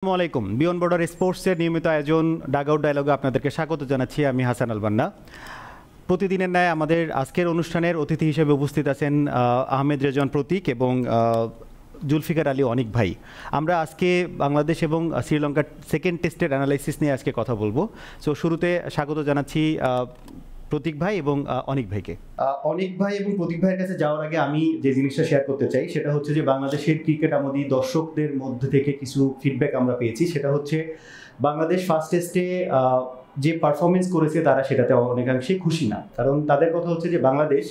আসসালামু আলাইকুম। Beyond border স্পোর্টসের নিয়মিত আয়োজন ডাগআউট ডায়ালগে আপনাদেরকে স্বাগত জানাচ্ছি। আমি হাসান আল বান্না। প্রতিদিনের ন্যায় আমাদের আজকের অনুষ্ঠানের অতিথি হিসেবে উপস্থিত আছেন আহমেদ রেজওয়ান প্রতীক এবং জুলফিকার আলী অনিক ভাই। আমরা আজকে বাংলাদেশ এবং শ্রীলঙ্কার সেকেন্ড টেস্টের অ্যানালাইসিস নিয়ে আজকে কথা বলবো। সো শুরুতে স্বাগত জানাচ্ছি প্রতীক ভাই এবং অনিক ভাইকে। অনিক ভাই এবং প্রতীক ভাইয়ের কাছে যাওয়ার আগে আমি যে জিনিসটা শেয়ার করতে চাই সেটা হচ্ছে যে বাংলাদেশের ক্রিকেট আমাদের দর্শকদের মধ্যে থেকে কিছু ফিডব্যাক আমরা পেয়েছি। সেটা হচ্ছে বাংলাদেশ ফার্স্ট টেস্টে যে পারফরমেন্স করেছে তারা সেটাতে অনেকাংশেই খুশি না। কারণ তাদের কথা হচ্ছে যে বাংলাদেশ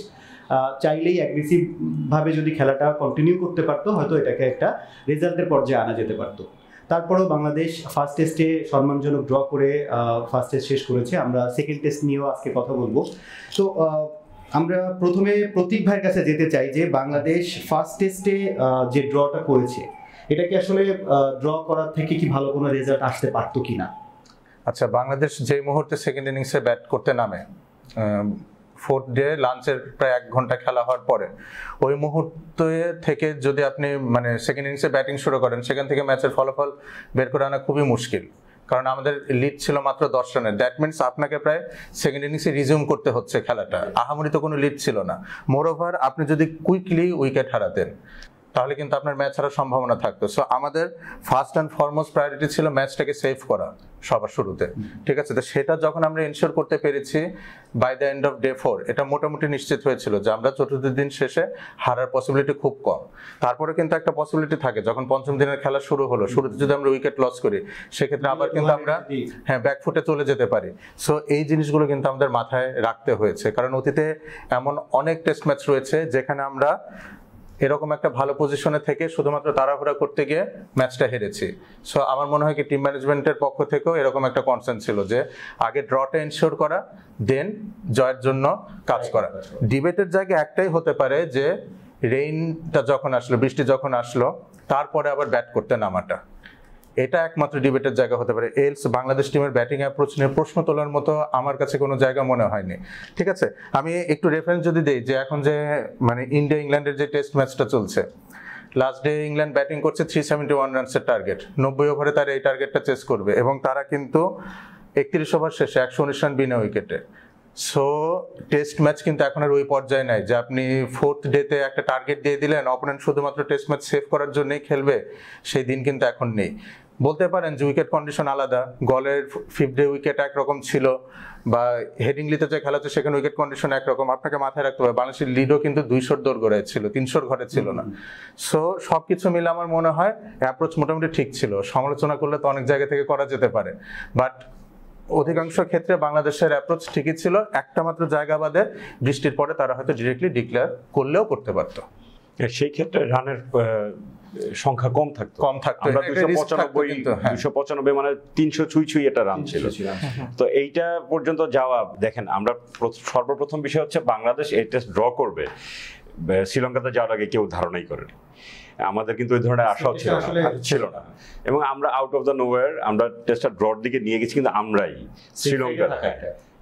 চাইলেই অ্যাগ্রেসিভভাবে যদি খেলাটা কন্টিনিউ করতে পারতো হয়তো এটাকে একটা রেজাল্টের পর্যায়ে আনা যেতে পারতো। তারপরেও বাংলাদেশ ফার্স্ট টেস্টে সম্মানজনক ড্র করে ফার্স্ট টেস্ট শেষ করেছে। আমরা সেকেন্ড টেস্ট নিয়েও আজকে কথা বলবো। তো আমরা প্রথমে প্রতীক ভাইয়ের কাছে যেতে চাই যে বাংলাদেশ ফার্স্ট টেস্টে যে ড্রটা করেছে এটা কি আসলে ড্র করার থেকে কি ভালো কোনো রেজাল্ট আসতে পারতো কিনা? আচ্ছা, বাংলাদেশ যে মুহূর্তে সেকেন্ড ইনিংসে ব্যাট করতে নামে, ফোর্থ ডে লাঞ্চের প্রায় 1 ঘন্টা খেলা হওয়ার পরে ওই মুহূর্তে থেকে যদি আপনি সেকেন্ড ইনিংসে ব্যাটিং শুরু করেন, সেখান থেকে ম্যাচের ফলাফল বের করে আনা খুবই মুশকিল। কারণ আমাদের লিড ছিল মাত্র 10 রানের। দ্যাট মিনস আপনাকে প্রায় সেকেন্ড ইনিংসে রিজিউম করতে হচ্ছে খেলাটা। আহামরি তো কোনো লিড ছিল না। মোর ওভার আপনি যদি কুইকলি উইকেট হারাতেন তাহলে কিন্তু আপনার ম্যাচ হারার সম্ভাবনা থাকতো। সো আমাদের ফার্স্ট অ্যান্ড ফরমোস্ট প্রায়োরিটি ছিল ম্যাচটাকে সেভ করা সবার শুরুতে, ঠিক আছে? তো সেটা যখন আমরা এনশিওর করতে পেরেছি by the end of day 4, এটা মোটামুটি নিশ্চিত হয়েছিল যে আমরা চতুর্থ দিন শেষে হারার পসিবিলিটি খুব কম। তারপরে কিন্তু একটা পসিবিলিটি থাকে, যখন পঞ্চম দিনের খেলা শুরু হলো, শুরুতে যদি আমরা উইকেট লস করি সেক্ষেত্রে আবার কিন্তু আমরা ব্যাকফুটে চলে যেতে পারি। সো এই জিনিসগুলো কিন্তু আমাদের মাথায় রাখতে হয়েছে, কারণ অতীতে এমন অনেক টেস্ট ম্যাচ রয়েছে যেখানে আমরা এরকম একটা ভালো পজিশনে থেকে শুধুমাত্র তাড়াহুড়া করতে গিয়ে ম্যাচটা হেরেছি। সো আমার মনে হয় কি টিম ম্যানেজমেন্টের পক্ষ থেকেও এরকম একটা কনসার্ন ছিল যে আগে ড্রটা এনশিওর করা, দেন জয়ের জন্য কাজ করা। ডিবেটের জায়গায় একটাই হতে পারে যে রেইনটা যখন আসলো, বৃষ্টি যখন আসলো, তারপরে আবার ব্যাট করতে নামাটা, এটা একমাত্র ডিবেটের জায়গা হতে পারে। এলস বাংলাদেশ টিমের ব্যাটিং অ্যাপ্রোচ নিয়ে প্রশ্ন তোলার মতো আমার কাছে কোনো জায়গা মনে হয়নি, ঠিক আছে? আমি একটু রেফারেন্স যদি দিই যে এখন যে ইন্ডিয়া ইংল্যান্ডের যে টেস্ট ম্যাচটা চলছে, লাস্ট ডে ইংল্যান্ড ব্যাটিং করছে 371 রানসের টার্গেট, 90 ওভারে তারা এই টার্গেটটা চেস করবে এবং তারা কিন্তু 31 ওভার শেষে 119 রান বিনা উইকেটে। সো টেস্ট ম্যাচ কিন্তু এখন আর ওই পর্যায়ে নাই যে আপনি ফোর্থ ডেতে একটা টার্গেট দিয়ে দিলেন, অপোনেন্ট শুধুমাত্র টেস্ট ম্যাচ সেভ করার জন্যই খেলবে, সেই দিন কিন্তু এখন নেই। বলতে পারেন যে উইকেট কন্ডিশন আলাদা, গলের 5th ডে উইকেট একরকম ছিল, বা হেডিংলিতে যে খেলা হচ্ছে সেখানে উইকেট কন্ডিশন একরকম। আপনাকে মাথায় রাখতে হবে বাংলাদেশের লিডও কিন্তু 200 দৌড় ছিল, 300 ঘরে ছিল না। সো সবকিছু মিলে আমার মনে হয় অ্যাপ্রোচ মোটামুটি ঠিক ছিল। সমালোচনা করলে তো অনেক জায়গা থেকে করা যেতে পারে, বাট অধিকাংশ ক্ষেত্রে বাংলাদেশের অ্যাপ্রোচ ঠিকই ছিল। একটা মাত্র জায়গা বাদে বৃষ্টির পরে তারা হয়তো ডিরেক্টলি ডিক্লেয়ার করলেও করতে পারতো। সেই ক্ষেত্রে রানের সংখ্যা কম থাকতো। আমরা 295 মানে 300 ছুঁই এটা রান ছিল। তো এইটা পর্যন্ত যাওয়া, দেখেন আমরা সর্বপ্রথম বিষয় হচ্ছে বাংলাদেশ এই টেস্ট ড্র করবে শ্রীলঙ্কাতে যাওয়ার আগে কেউ ধারণাই করেনি। আমাদের কিন্তু ওই ধরনের আশাও ছিল না এবং আমরা আউট অফ দ্য নোওয়্যার আমরা টেস্টটা ড্রর দিকে নিয়ে গেছি কিন্তু আমরাই শ্রীলঙ্কা।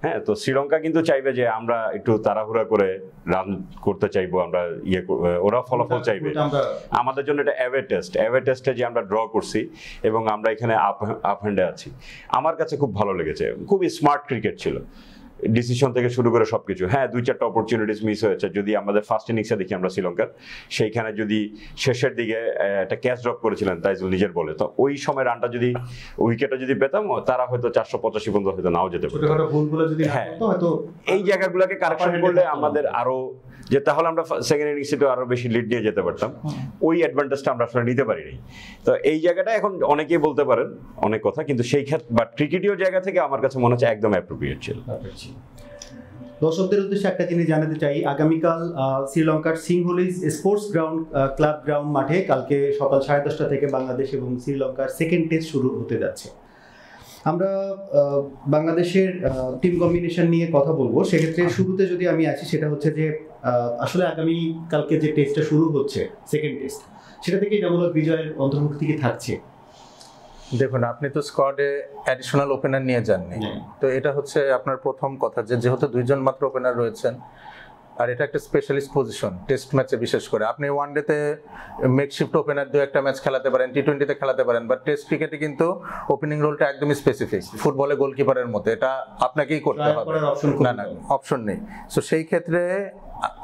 হ্যাঁ, তো শ্রীলঙ্কা কিন্তু চাইবে যে আমরা একটু তাড়াহুড়া করে রান করতে চাইবো, আমরা ওরা ফলাফল চাইবে। আমাদের জন্য এটা অ্যাওয়ে টেস্টে যে আমরা ড্র করছি এবং আমরা এখানে আপ হ্যান্ডে আছি, আমার কাছে খুব ভালো লেগেছে। খুবই স্মার্ট ক্রিকেট ছিল, ডিসিশন থেকে শুরু করে সবকিছু। হ্যাঁ, 2-4টা অপরচুনিটিস মিস হয়েছে। যদি আমাদের ফার্স্ট ইনিংসে দেখি আমরা শ্রীলঙ্কার, সেইখানে যদি শেষের দিকে একটা ক্যাচ ড্রপ করেছিলেন তাইজুল নিজের বলে, তো ওই সময় রানটা যদি উইকেটটা যদি পেতাম তারা হয়তো 485 পর্যন্ত হয়তো নাও যেতে পারতো। হ্যাঁ, এই জায়গাগুলোকে কারেকশন করলে আমাদের আরো যে তাহলে আমরা সেকেন্ড ইনিংসে আরো বেশি লিড নিয়ে যেতে পারতাম। ওই অ্যাডভান্টেজটা আমরা আসলে নিতে পারিনি। তো এই জায়গাটা এখন অনেকেই বলতে পারেন অনেক কথা, কিন্তু সেই ক্ষেত্রে বা ক্রিকেটীয় জায়গা থেকে আমার কাছে মনে হচ্ছে একদম অ্যাপ্রোপ্রিয়েট ছিল। দর্শকদের উদ্দেশ্যে একটা জিনিস জানাতে চাই, আগামীকাল শ্রীলঙ্কার সিংহলিজ স্পোর্টস ক্লাব গ্রাউন্ড মাঠে কালকে সকাল 10:30 থেকে বাংলাদেশ এবং শ্রীলঙ্কার সেকেন্ড টেস্ট শুরু হতে যাচ্ছে। আমরা বাংলাদেশের টিম কম্বিনেশন নিয়ে কথা বলবো। সেক্ষেত্রে শুরুতে যদি আমি আসি, সেটা হচ্ছে যে আসলে আগামী কালকে যে টেস্টটা শুরু হচ্ছে সেকেন্ড টেস্ট, সেটা থেকে জগলক বিজয়ের অন্তর্ভুক্তি কি থাকছে? দেখুন, আপনি তো স্কোয়াডে অ্যাডিশনাল ওপেনার নিয়ে যাননি, তো এটা হচ্ছে আপনার প্রথম কথা যে যেহেতু 2 জন মাত্র ওপেনার রয়েছেন, আর এটা একটা স্পেশালিস্ট পজিশন টেস্ট ম্যাচে, বিশেষ করে আপনি ওয়ানডেতে মেকশিফট ওপেনার 2-1 ম্যাচ খেলাতে পারেন, টি-20তে খেলাতে পারেন, বাট টেস্ট ক্রিকেটে কিন্তু ওপেনিং রোলটা একদমই স্পেসিফিক, ফুটবলে গোলকিপারের মতো, এটা আপনাকেই করতে হবে, না না অপশন নেই। সো সেই ক্ষেত্রে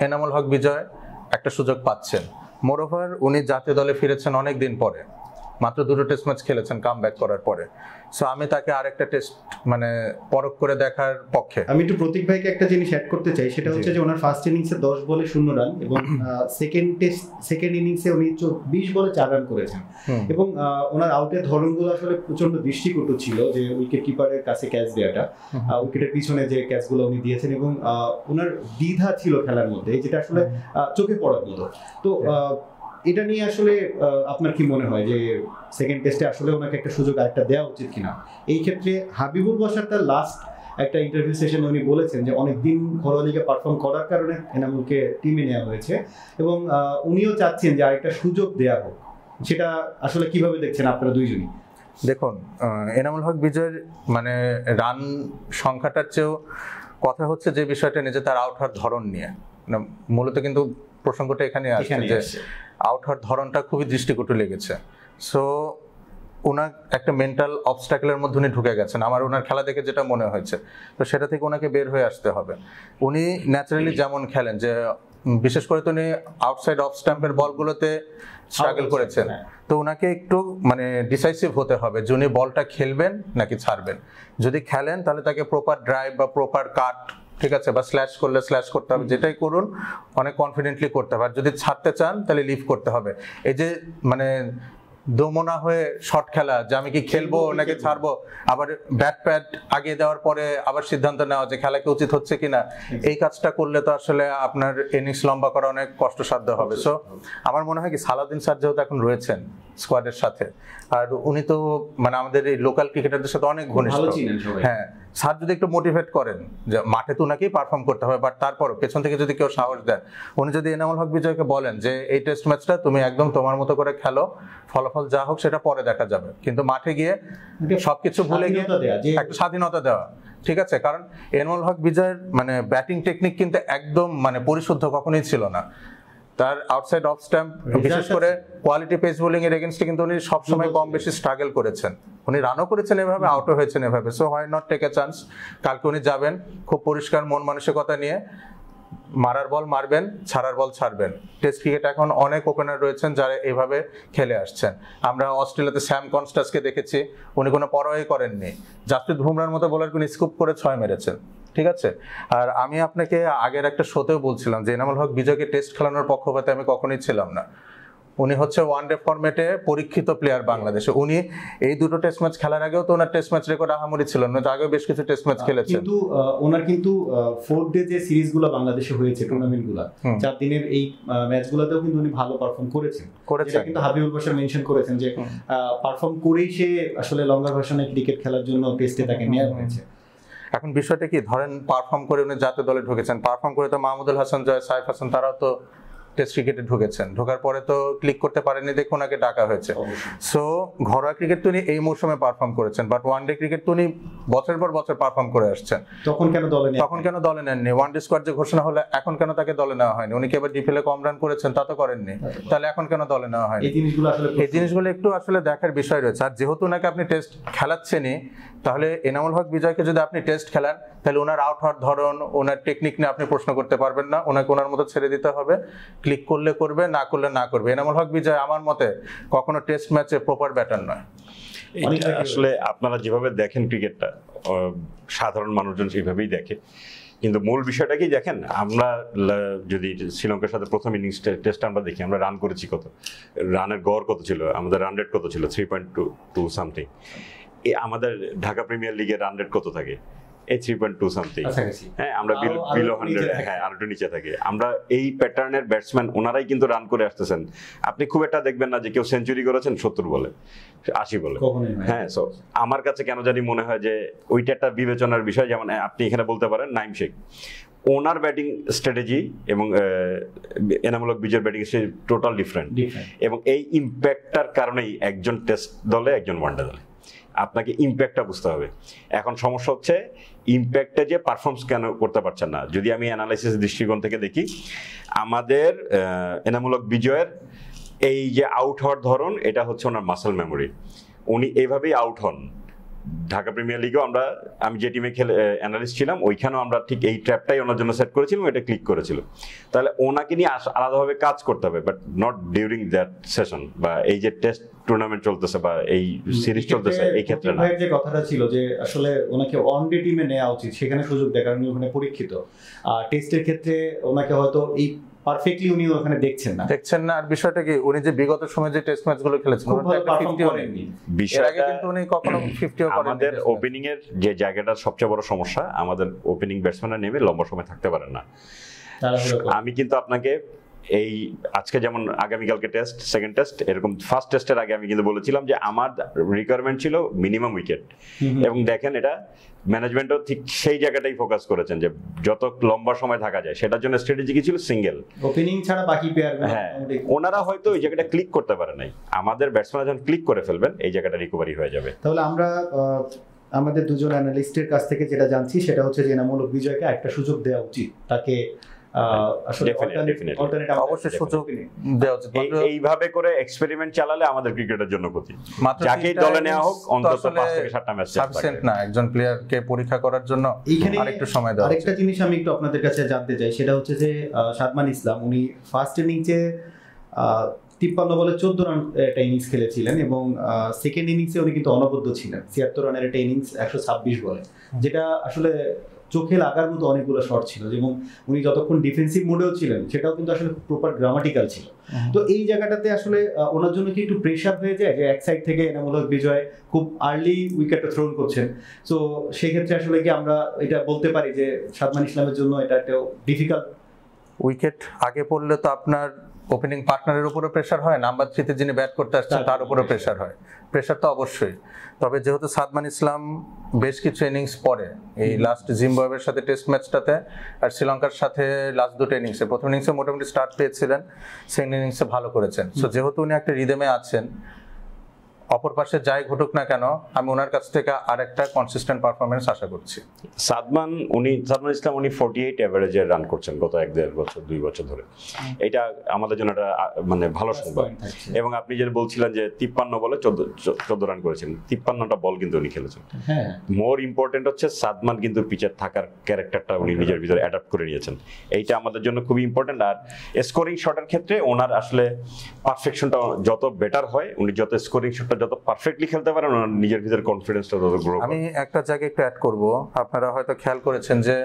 এনামুল হক বিজয় একটা সুযোগ পাচ্ছেন। মোরওভার উনি জাতীয় দলে ফিরেছেন অনেক দিন পরে, মাত্র 2টো টেস্ট ম্যাচ খেলেছেন কামব্যাক করার পরে। সো আমি তাকে আরেকটা টেস্ট মানে পরখ করে দেখার পক্ষে। আমি একটু প্রতীক ভাইকে একটা জিনিস অ্যাড করতে চাই, সেটা হচ্ছে যে ওনার ফার্স্ট ইনিংসে 10 বলে 0 রান এবং সেকেন্ড ইনিংসে উনি 20 বলে 4 রান করেছেন এবং ওনার আউটের ধরনগুলো আসলে প্রচন্ড দৃষ্টিকটু ছিল, যে উইকেট কিপারের কাছে ক্যাচ দেওয়াটা, উইকেটের পিছনে যে ক্যাচগুলো উনি দিয়েছেন এবং ওনার দ্বিধা ছিল খেলার মধ্যে, যেটা আসলে চোখে পড়ার মতো। তো এটা নিয়ে আসলে আপনার কি মনে হয় যে সেকেন্ড টেস্টে আসলে ওনাকে একটা সুযোগ আরেকটা দেওয়া উচিত কিনা? এই ক্ষেত্রে হাবিবুল বাশার তার লাস্ট একটা ইন্টারভিউ সেশনে উনি বলেছেন যে অনেকদিন ঘরোয়া লিগে পারফর্ম করার কারণে এনামুলকে টিমে নেওয়া হয়েছে এবং উনিও চাচ্ছেন যে আরেকটা সুযোগ দেওয়া হোক। সেটা আসলে কিভাবে দেখছেন আপনারা দুইজনই? দেখুন, এনামুল হক বিজয়ের মানে রান সংখ্যাটার চেয়েও কথা হচ্ছে যে বিষয়টা নিয়ে, যে তার আউট হওয়ার ধরন নিয়ে, মূলত কিন্তু প্রসঙ্গটা এখানে আসছে যে আউট হওয়ার ধরনটা খুবই দৃষ্টিকটু লেগেছে। সো ওনার একটা মেন্টাল অবস্ট্যাকলের মধ্যে উনি ঢুকে গেছেন, আমার ওনার খেলা দেখে যেটা মনে হয়েছে। তো সেটা থেকে ওনাকে বের হয়ে আসতে হবে। উনি ন্যাচারালি যেমন খেলেন, যে বিশেষ করে তো উনি আউটসাইড অফ স্ট্যাম্পের বলগুলোতে স্ট্রাগল করেছেন, তো ওনাকে একটু মানে ডিসাইসিভ হতে হবে যে উনি বলটা খেলবেন নাকি ছাড়বেন। যদি খেলেন তাহলে তাকে প্রপার ড্রাইভ বা প্রপার কাট, ঠিক আছে, বা স্ল্যাশ করলে স্ল্যাশ করতে হবে, যেটাই করুন অনেক কনফিডেন্টলি করতে হবে। আর যদি ছাড়তে চান তাহলে লিভ করতে হবে। এই যে মানে দোমনা হয়ে শট খেলা, যে আমি কি খেলবো নাকি ছাড়বো, আবার ব্যাট প্যাড আগিয়ে দেওয়ার পরে আবার সিদ্ধান্ত নেওয়া যে খেলা কি উচিত হচ্ছে কিনা, এই কাজটা করলে তো আসলে আপনার ইনিংস লম্বা করা অনেক কষ্টসাধ্য হবে। সো আমার মনে হয় কি সালাউদ্দিন স্যার যেহেতু এখন রয়েছেন স্কোয়াডের সাথে, আর উনি তো মানে আমাদের এই লোকাল ক্রিকেটারদের সাথে অনেক ঘনিষ্ঠ, হ্যাঁ, স্যার যদি একটু মোটিভেট করেন যে মাঠে তো নাকি পারফর্ম করতে হবে, বাট তারপর পেছন থেকে যদি কেউ সাহস দেন, উনি যদি এনামুল হক বিজয়কে বলেন যে এই টেস্ট ম্যাচটা তুমি একদম তোমার মতো করে খেলো, ফলাফল যা হোক সেটা পরে দেখা যাবে, কিন্তু মাঠে গিয়ে সবকিছু ভুলে গিয়ে একটা স্বাধীনতা দেওয়া, ঠিক আছে। কারণ এনামুল হক বিজয়ের মানে ব্যাটিং টেকনিক কিন্তু একদম মানে পরিশুদ্ধ কখনোই ছিল না। তার আউটসাইড অফ স্ট্যাম্প, বিশেষ করে কোয়ালিটি পেস বোলিং এর এগেইনস্টে কিন্তু উনি সবসময় কম বেশি স্ট্রাগল করেছেন। উনি রানও করেছেন এভাবে, আউটও হয়েছেন এভাবে। So why not take a chance? কালকে উনি যাবেন খুব পরিষ্কার মন মানসিকতা নিয়ে, মারার বল মারবেন, ছাড়ার বল ছাড়বেন। টেস্ট ক্রিকেট এখন অনেক ওপেনার রয়েছেন যারা এভাবে খেলে আসছেন। আমরা অস্ট্রেলিয়াতে স্যাম কনস্টাসকে দেখেছি, উনি কোনো পরোয়াই করেননি। জাসপ্রীত বুমরার মতো বোলারকে উনি স্কুপ করে 6 মেরেছেন, ঠিক আছে। আর আমি আপনাকে আগের একটা শোতেও বলছিলাম যে এনামুল হক বিজয়কে টেস্ট খেলানোর পক্ষপাতে আমি কখনোই ছিলাম না। উনি হচ্ছে ওয়ানডে ফরম্যাটে পরীক্ষিত প্লেয়ার বাংলাদেশে। উনি এই 2টো টেস্ট ম্যাচ খেলার আগেও তো ওনার টেস্ট ম্যাচ রেকর্ড আহামরি ছিল না, আগেও বেশ কিছু টেস্ট ম্যাচ খেলেছেন। কিন্তু ওনার কিন্তু 4 ডে যে সিরিজগুলো বাংলাদেশে হয়েছে, টুর্নামেন্টগুলো 4 দিনের এই ম্যাচগুলোতেও কিন্তু উনি ভালো পারফর্ম করেছেন। যেটা কিন্তু হাবিবুল বাশার মেনশন করেছেন যে পারফর্ম করেই সে আসলে লঙ্গার ভার্সনে ক্রিকেট খেলার জন্য টেস্টে তাকে নেওয়া হয়েছে। এখন বিষয়টা কি, ধরেন পারফর্ম করে উনি জাতীয় দলে ঢুকেছেন, পারফর্ম করে তো মাহমুদুল হাসান জয়, সাইফ হাসান তারাও তো টেস্ট ক্রিকেটে ঢুকেছেন, ঢোকার পরে তো ক্লিক করতে পারেননি দেখে ওনাকে ডাকা হয়েছে। সো ঘরোয়া ক্রিকেট তো উনি এই মৌসুমে পারফর্ম করেছেন, বাট ওয়ানডে ক্রিকেট তো উনি বছর পর বছর পারফর্ম করে আসছেন। তখন কেন দলে নেননি? ওয়ানডে স্কোয়াড যে ঘোষণা হলো, এখন কেন তাকে দলে নেওয়া হয়নি? উনি কি এবার ডিপিএল এ কম রান করেছেন? তা তো করেননি, তাহলে এখন কেন দলে নেওয়া হয়নি? এই জিনিসগুলো একটু আসলে দেখার বিষয় রয়েছে। আর যেহেতু ওনাকে আপনি টেস্ট খেলাচ্ছেনই, তাহলে এনামুল হক বিজয়কে যদি আপনি টেস্ট খেলান, তাহলে ওনার আউট হওয়ার ধরন, ওনার টেকনিক নিয়ে আপনি প্রশ্ন করতে পারবেন না। ওনাকে ওনার মতো ছেড়ে দিতে হবে, ক্লিক করলে করবে, না করলে না করবে। এনামুল হক বিজয় আমার মতে কখনো টেস্ট ম্যাচে প্রপার ব্যাটার নয়। আসলে আপনারা যেভাবে দেখেন ক্রিকেটটা, সাধারণ মানুষজন সেইভাবেই দেখে, কিন্তু মূল বিষয়টা কি দেখেন, আমরা যদি শ্রীলঙ্কার সাথে প্রথম ইনিংস টেস্ট আমরা দেখি, আমরা রান করেছি কত, রানের গড় কত ছিল, আমাদের রান রেট কত ছিল 3.2 সামথিং। আমাদের ঢাকা প্রিমিয়ার লিগের রান রেট কত থাকে? এই 3.2 সামথিং। হ্যাঁ, আমরা বিলো 100, হ্যাঁ আরো একটু নিচে থাকে। আমরা এই প্যাটার্নের ব্যাটসম্যান, ওনারাই কিন্তু রান করে আসতেছেন। আপনি খুব একটা দেখবেন না যে কেউ সেঞ্চুরি করেছেন 70 বলে 80 বলে। হ্যাঁ, সো আমার কাছে কেন জানি মনে হয় যে ওইটা একটা বিবেচনার বিষয়। যেমন আপনি এখানে বলতে পারেন নাইম শেখ, ওনার ব্যাটিং স্ট্র্যাটেজি এবং এনামুল হক বিজয়ের ব্যাটিং স্ট্র্যাটেজি টোটাল ডিফারেন্ট, এবং এই ইম্প্যাক্টটার কারণেই একজন টেস্ট দলে একজন ওয়ানডে দলে। আপনাকে ইম্প্যাক্টটা বুঝতে হবে। এখন সমস্যা হচ্ছে ইম্প্যাক্টটা যে পারফর্মস কেন করতে পারছেন না। যদি আমি অ্যানালাইসিস দৃষ্টিকোণ থেকে দেখি, আমাদের এনামূলক বিজয়ের এই যে আউট হওয়ার ধরন, এটা হচ্ছে ওনার মাসল মেমোরি। উনি এইভাবেই আউট হন। ঢাকা প্রিমিয়ার লিগেও আমি যে টিমে অ্যানালিস্ট ছিলাম, ওইখানেও আমরা ঠিক এই ট্র্যাপটাই ওনার জন্য সেট করেছিলাম, এটা ক্লিক করেছিল। তাহলে ওনাকে নিয়ে আলাদাভাবে কাজ করতে হবে, but not during that session বা এই যে টেস্ট টুর্নামেন্ট চলতেছে বা এই সিরিজ চলতেছে এই ক্ষেত্রে না। যে কথাটা ছিল যে আসলে ওনাকে ওয়ান ডে টিমে নেওয়া উচিত, সেখানে সুযোগ দেয়, কারণ ওখানে পরীক্ষিত। টেস্টের ক্ষেত্রে ওনাকে হয়তো এই পারফেক্টলি উনি ওখানে দেখছেন না। আর বিষয়টা কি, উনি যে বিগত সময়ে যে টেস্ট ম্যাচগুলো খেলেছেন বিষয়টা কিন্তু উনি কখনো 50ও করেননি। আমাদের ওপেনিং এর যে জায়গাটা সবচেয়ে বড় সমস্যা, আমাদের ওপেনিং ব্যাটসম্যানরা নেমে লম্বা সময় থাকতে পারেন না। আমি কিন্তু আপনাকে এই আজকে যেমন আগামীকালকে টেস্ট, সেকেন্ড টেস্ট, এরকম ফার্স্ট টেস্টের আগে আমি কিন্তু বলেছিলাম যে আমার রিকোয়ারমেন্ট ছিল মিনিমাম উইকেট, এবং দেখেন এটা ম্যানেজমেন্টও ঠিক সেই জায়গাটাই ফোকাস করেছেন যে যত লম্বা সময় থাকা যায়, সেটার জন্য স্ট্র্যাটেজি কি ছিল, সিঙ্গেল ওপেনিং ছাড়া বাকি প্লেয়ার। হ্যাঁ, ওনারা হয়তো এই জায়গাটা ক্লিক করতে পারে নাই। আমাদের ব্যাটসম্যানরা যখন ক্লিক করে ফেলবেন, এই জায়গাটা রিকভারি হয়ে যাবে। তাহলে আমরা আমাদের দুজন অ্যানালিস্টের কাছ থেকে যেটা জানছি সেটা হচ্ছে যে এনামূলক বিজয়কে একটা সুযোগ দেওয়া উচিত, তাকে এইভাবে করে এক্সপেরিমেন্ট চালালে আমাদের ক্রিকেটের জন্য ক্ষতি। যাকেই দলে নেওয়া হোক অন্তত 5 থেকে 7টা ম্যাচ সাফিসিয়েন্ট না একজন প্লেয়ারকে পরীক্ষা করার জন্য। আরেকটু সময় দাও। আরেকটা জিনিস আমি একটু আপনাদের কাছে জানতে চাই, সেটা হচ্ছে যে সাদমান ইসলাম উনি ফার্স্ট ইনিংসে 53 বলে 14 রান একটা ইনিংস খেলেছিলেন, এবং সেকেন্ড ইনিংসে উনি কিন্তু অনবদ্য ছিলেন। 76 রানের একটা ইনিংস 126 বলে, যেটা আসলে চোখে লাগার মতো অনেকগুলো শট ছিল, এবং উনি যতক্ষণ ডিফেন্সিভ মোডেও ছিলেন সেটাও কিন্তু আসলে প্রপার গ্রামাটিক্যাল ছিল। তো এই জায়গাটাতে আসলে ওনার জন্য কি একটু প্রেশার হয়ে যায় যে এক সাইড থেকে এনামূলক বিজয় খুব আর্লি উইকেটটা থ্রোন করছেন? তো সেক্ষেত্রে আসলে কি আমরা এটা বলতে পারি যে সাদমান ইসলামের জন্য এটা একটা ডিফিকাল্ট? উইকেট আগে পড়লে তো আপনার ওপেনিং পার্টনারের উপরে প্রেশার হয়, নাম্বার 3 তে যিনি ব্যাট করতে আসছেন তার উপরে প্রেশার হয়। প্রেশার তো অবশ্যই। তবে যেহেতু সাদমান ইসলাম বেশ কিছু ইনিংস পরে, এই লাস্ট জিম্বাবুয়ের সাথে টেস্ট ম্যাচটাতে আর শ্রীলঙ্কার সাথে লাস্ট দুটো ইনিংসে, প্রথম ইনিংসে মোটামুটি স্টার্ট পেয়েছিলেন, সেকেন্ড ইনিংসে ভালো করেছেন। সো যেহেতু উনি একটা রিদমে আছেন, অপর পাশে যাই ঘটুক না কেন, আমি ওনার কাছ থেকে আরেকটা কনসিস্টেন্ট পারফরমেন্স আশা করছি। সাদমান ইসলাম উনি 48 এভারেজে রান করছেন গত 1-1.5 বছর 2 বছর ধরে। এটা আমাদের জন্য একটা মানে ভালো সংবাদ। এবং আপনি যেটা বলছিলেন যে 53 বলে 14 রান করেছেন, 53টা বল কিন্তু উনি খেলেছেন। হ্যাঁ, মোর ইম্পর্টেন্ট হচ্ছে সাদমান কিন্তু পিচের থাকার ক্যারেক্টারটা উনি নিজের ভিতরে অ্যাডাপ্ট করে নিয়েছেন। এইটা আমাদের জন্য খুবই ইম্পর্টেন্ট। আর স্কোরিং শটের ক্ষেত্রে ওনার আসলে পারফেকশনটা যত বেটার হয়, উনি যত স্কোরিং শটটা যত পারফেক্টলি খেলতে পারেন, ওনার নিজের ভিতরে কনফিডেন্সটা তত গ্রো। আমি একটা জায়গায় একটু অ্যাড করব, আপনারা হয়তো খেয়াল করেছেন যে